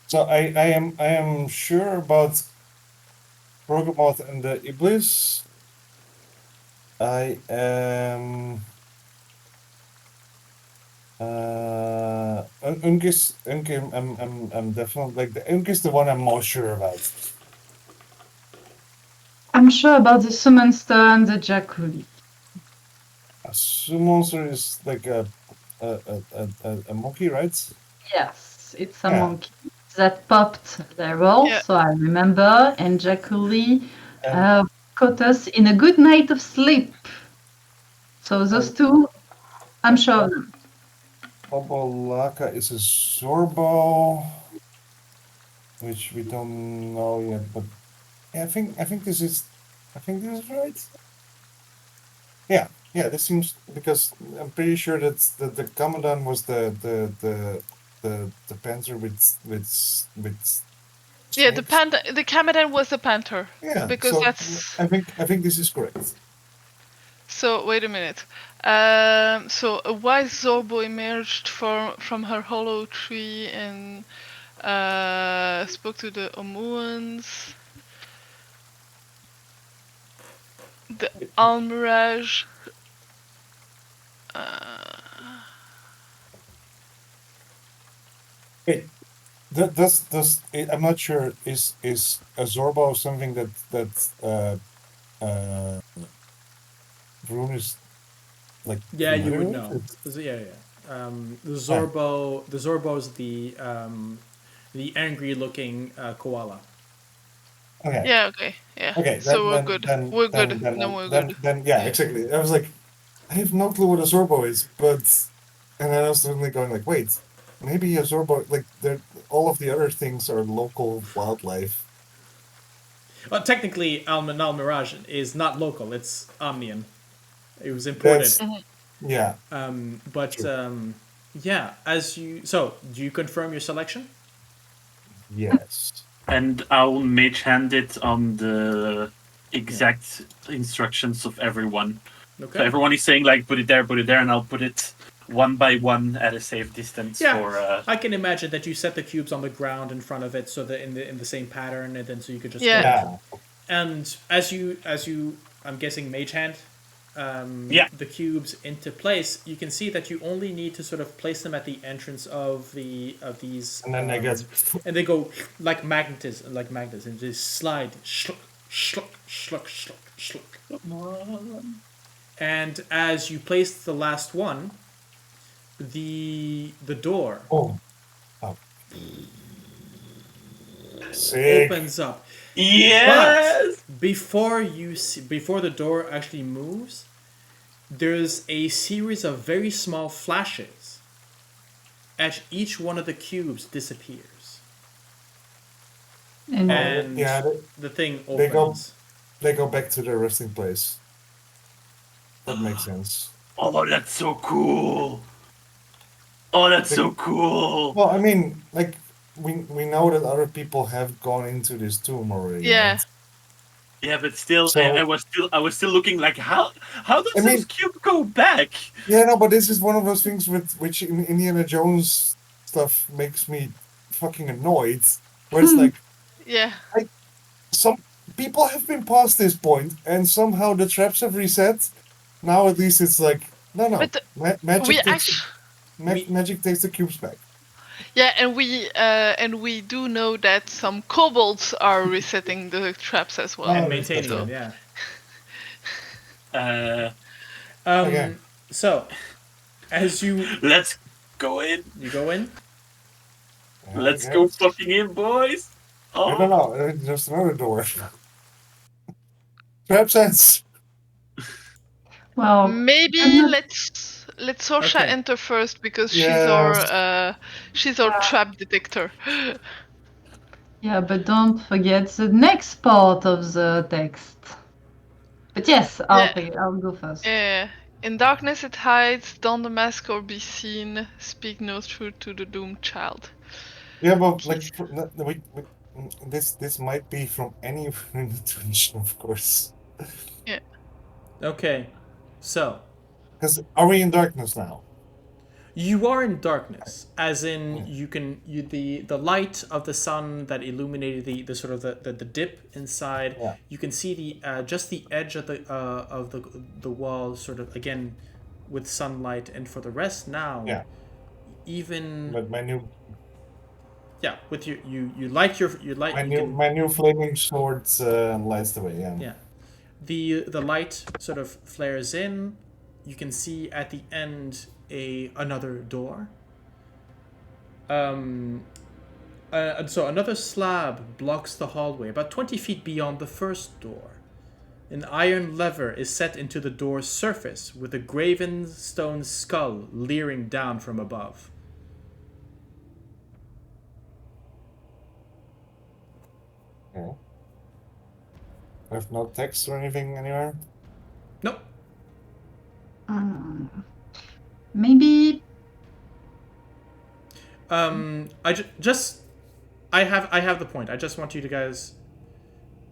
So I am sure about Vroondomon and the Iblis. I am Unkis I'm definitely like the Unk is the one I'm most sure about. I'm sure about the Sumonster and the Jakuli. A Sumoncer is like a monkey, right? Yes, it's a monkey that popped their roll, so I remember, and Jakuli caught us in a good night of sleep. So those two, I'm sure of them. Obolaka is a Zorbo, which we don't know yet, but I think this is right. Yeah, this seems, because I'm pretty sure that the Commandant was the panther with Yeah, snakes. the Commandant was the panther. Yeah, because so that's. I think this is correct. So wait a minute. So a wise Zorbo emerged from her hollow tree and spoke to the Omuans. The Almirage. Does I'm not sure. Is a Zorbo something that Vroon is like? Yeah, you would familiar know. with? Yeah. The Zorbo's the angry-looking koala. Okay. Yeah. Okay. Yeah. Okay. So we're good. We're good. Then we're good. Then yeah, exactly. I was like, I have no clue what a Zorbo is, but and then I was suddenly going like, wait, maybe a Zorbo, like all of the other things are local wildlife. Well, technically, Almirage is not local. It's Omnian. It was imported. Yeah. But yeah, so do you confirm your selection? Yes. And I'll Mage Hand it on the exact instructions of everyone. Okay. So everyone is saying like put it there, and I'll put it one by one at a safe distance. Yeah, for I can imagine that you set the cubes on the ground in front of it, so that in the same pattern, and then so you could just And as you I'm guessing Mage Hand the cubes into place, you can see that you only need to sort of place them at the entrance of these, and then they get, and they go like magnets, and they slide, shluck, shluck, shluck, shluck, shluck. And as you place the last one, the door opens up. Yes. But before the door actually moves, there's a series of very small flashes as each one of the cubes disappears. And the thing opens. they go back to their resting place. That makes sense. Oh, that's so cool. Oh, that's so cool. Well, I mean, like we know that other people have gone into this tomb already. Yeah. Right? Yeah, but still, So- I was still looking like how does I mean- this cube go back? Yeah, no, but this is one of those things with which in Indiana Jones stuff makes me fucking annoyed. Where it's like Yeah. some people have been past this point, and somehow the traps have reset. Now at least it's like no, But magic we magic takes the cubes back. Yeah, and we do know that some kobolds are resetting the traps as well. And Oh, maintaining so- it, yeah. Okay. So, as you Let's go in. go in, Let's Okay. go fucking in, boys. I don't Oh, know. There's another door. Trap sense. Well, Maybe I'm not- let Sorsha Okay. enter first because Yes. she's our trap detector. yeah, but don't forget the next part of the text. But yes, I'll go first. In darkness it hides, don the mask or be seen, speak no truth to the doomed child. Yeah, but like this might be from any dimension, of course. okay. So, Because are we in darkness now? you are in darkness, as in the light of the sun that illuminated the sort of the dip inside. Yeah. You can see the just the edge of the wall, sort of again with sunlight, and for the rest now, Yeah. even But my new with you light you can, my new flaming sword lights the way. Yeah. yeah, the light sort of flares in. You can see at the end another door. And so another slab blocks the hallway about 20 feet beyond the first door. An iron lever is set into the door's surface with a graven stone skull leering down from above. Okay. I have no text or anything anywhere. Nope. Maybe I have the point. I just want you to guys.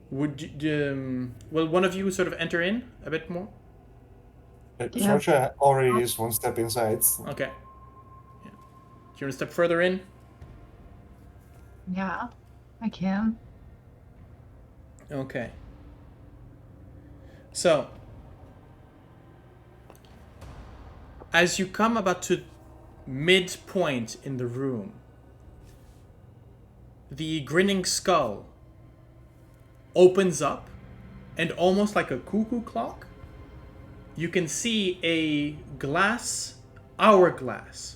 Will one of you sort of enter in a bit more? Yeah. Sorsha already is one step inside. Okay. Yeah. Do you want to step further in? yeah, I can. Okay. So, as you come about to midpoint in the room, the grinning skull opens up, and almost like a cuckoo clock, you can see a hourglass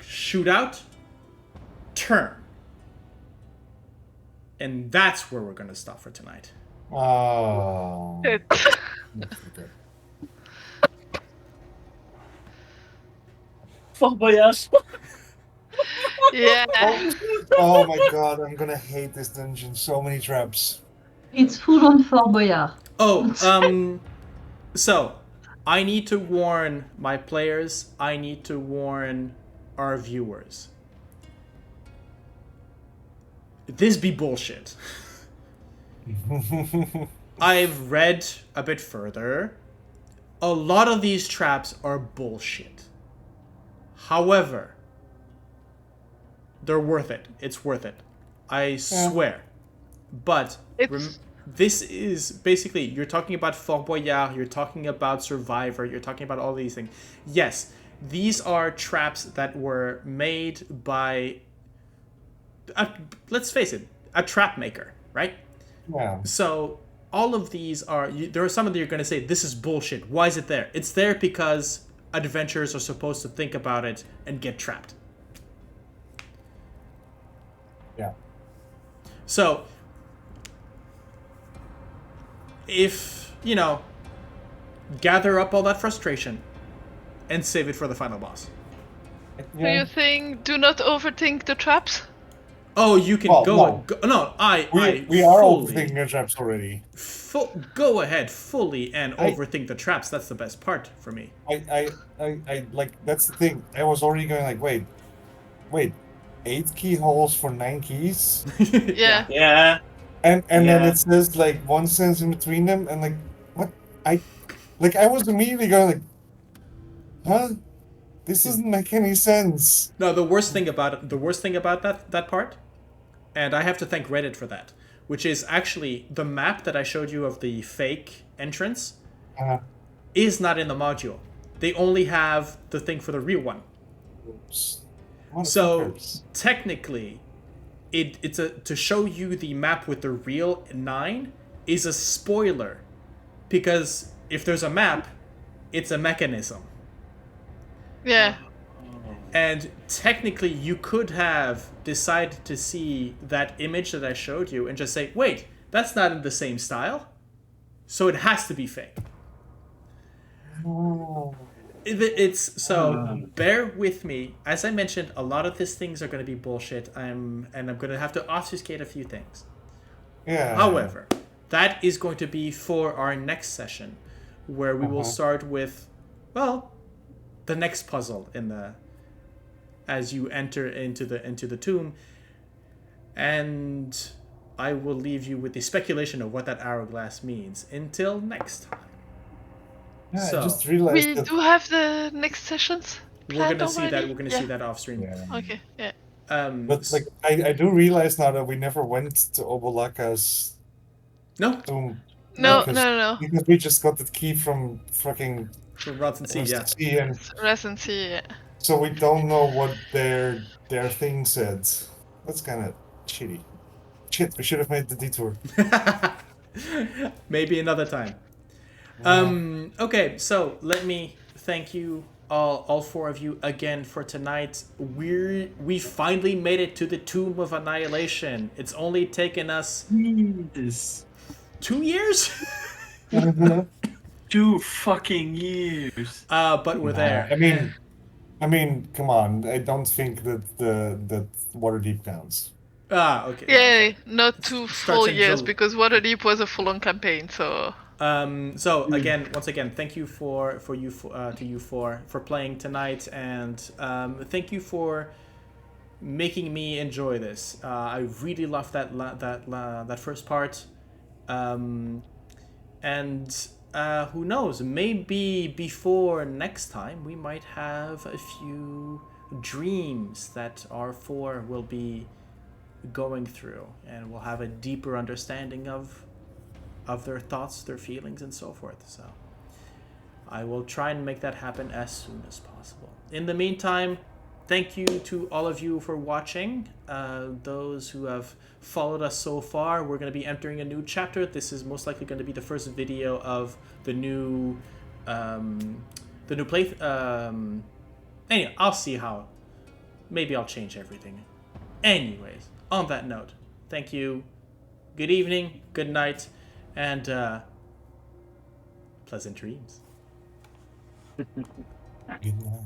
shoot out, turn. And that's where we're going to stop for tonight. Oh. It- Okay. fuck my ass. yeah. Oh my god, I'm gonna hate this dungeon. So many traps. It's full on Fort Boyard. Oh, so I need to warn my players, I need to warn our viewers. This be bullshit. I've read a bit further. A lot of these traps are bullshit. However, they're worth it. It's worth it. I swear. But It's- this is basically, you're talking about Fort Boyard, you're talking about Survivor, you're talking about all these things. Yes, these are traps that were made by, let's face it, a trap maker, right? Yeah. So all of these are, there are some of you are going to say, this is bullshit. Why is it there? It's there because adventurers are supposed to think about it and get trapped. Yeah. So, if, gather up all that frustration and save it for the final boss. Do you think do not overthink the traps? Oh, you can Well, go, no. go. No, We are fully. overthinking the traps already. Go ahead fully and I- overthink the traps. That's the best part for me. I like that's the thing. I was already going like, wait, 8 keyholes for 9 keys, Yeah. Yeah. and then Yeah. it says like 1 cent in between them, and like what? I was immediately going like, huh? This doesn't make any sense. No, the worst thing about that part, and I have to thank Reddit for that, which is actually the map that I showed you of the fake entrance Uh, is not in the module. They only have the thing for the real one. oops. So Motherfuckers. technically, it's to show you the map with the real 9 is a spoiler, because if there's a map, it's a mechanism. Yeah. And technically, you could have decided to see that image that I showed you and just say, wait, that's not in the same style, so it has to be fake. Oh. It's so bear with me. As I mentioned, a lot of these things are going to be bullshit. I'm going to have to obfuscate a few things. Yeah. However, that is going to be for our next session, where we will start with, well, the next puzzle in the as you enter into the tomb, and I will leave you with the speculation of what that hourglass means until next time. Yeah, So, I just realized We that. do have the next sessions we're planned gonna see that. already? We're gonna Yeah. see that off stream. Yeah. Okay, yeah. But like, I do realize now that we never went to Obolaka's No, tomb. No, because, no. Because we just got the key from fucking for Rods and Sea, yeah. Sea, and Residency, yeah. so we don't know what their thing said. That's kind of shitty. Shit, we should have made the detour. Maybe another time. Okay, so let me thank you all 4 of you again for tonight. We finally made it to the Tomb of Annihilation. It's only taken us This 2 years, 2 fucking years. but we're there. I mean, come on. I don't think that Waterdeep counts. Okay. Yeah, not 2 Starts full in years, Jul- because Waterdeep was a full-on campaign, so... So once again, thank you for playing tonight, and thank you for making me enjoy this. I really loved that first part, and who knows? Maybe before next time, we might have a few dreams that our 4 will be going through, and we'll have a deeper understanding of their thoughts, their feelings, and so forth. So I will try and make that happen as soon as possible. In the meantime, thank you to all of you for watching. Those who have followed us so far, we're going to be entering a new chapter. This is most likely going to be the first video of the new play. Anyway, I'll see how. Maybe I'll change everything. Anyways, on that note, thank you. Good evening, good night, and pleasant dreams. Good night.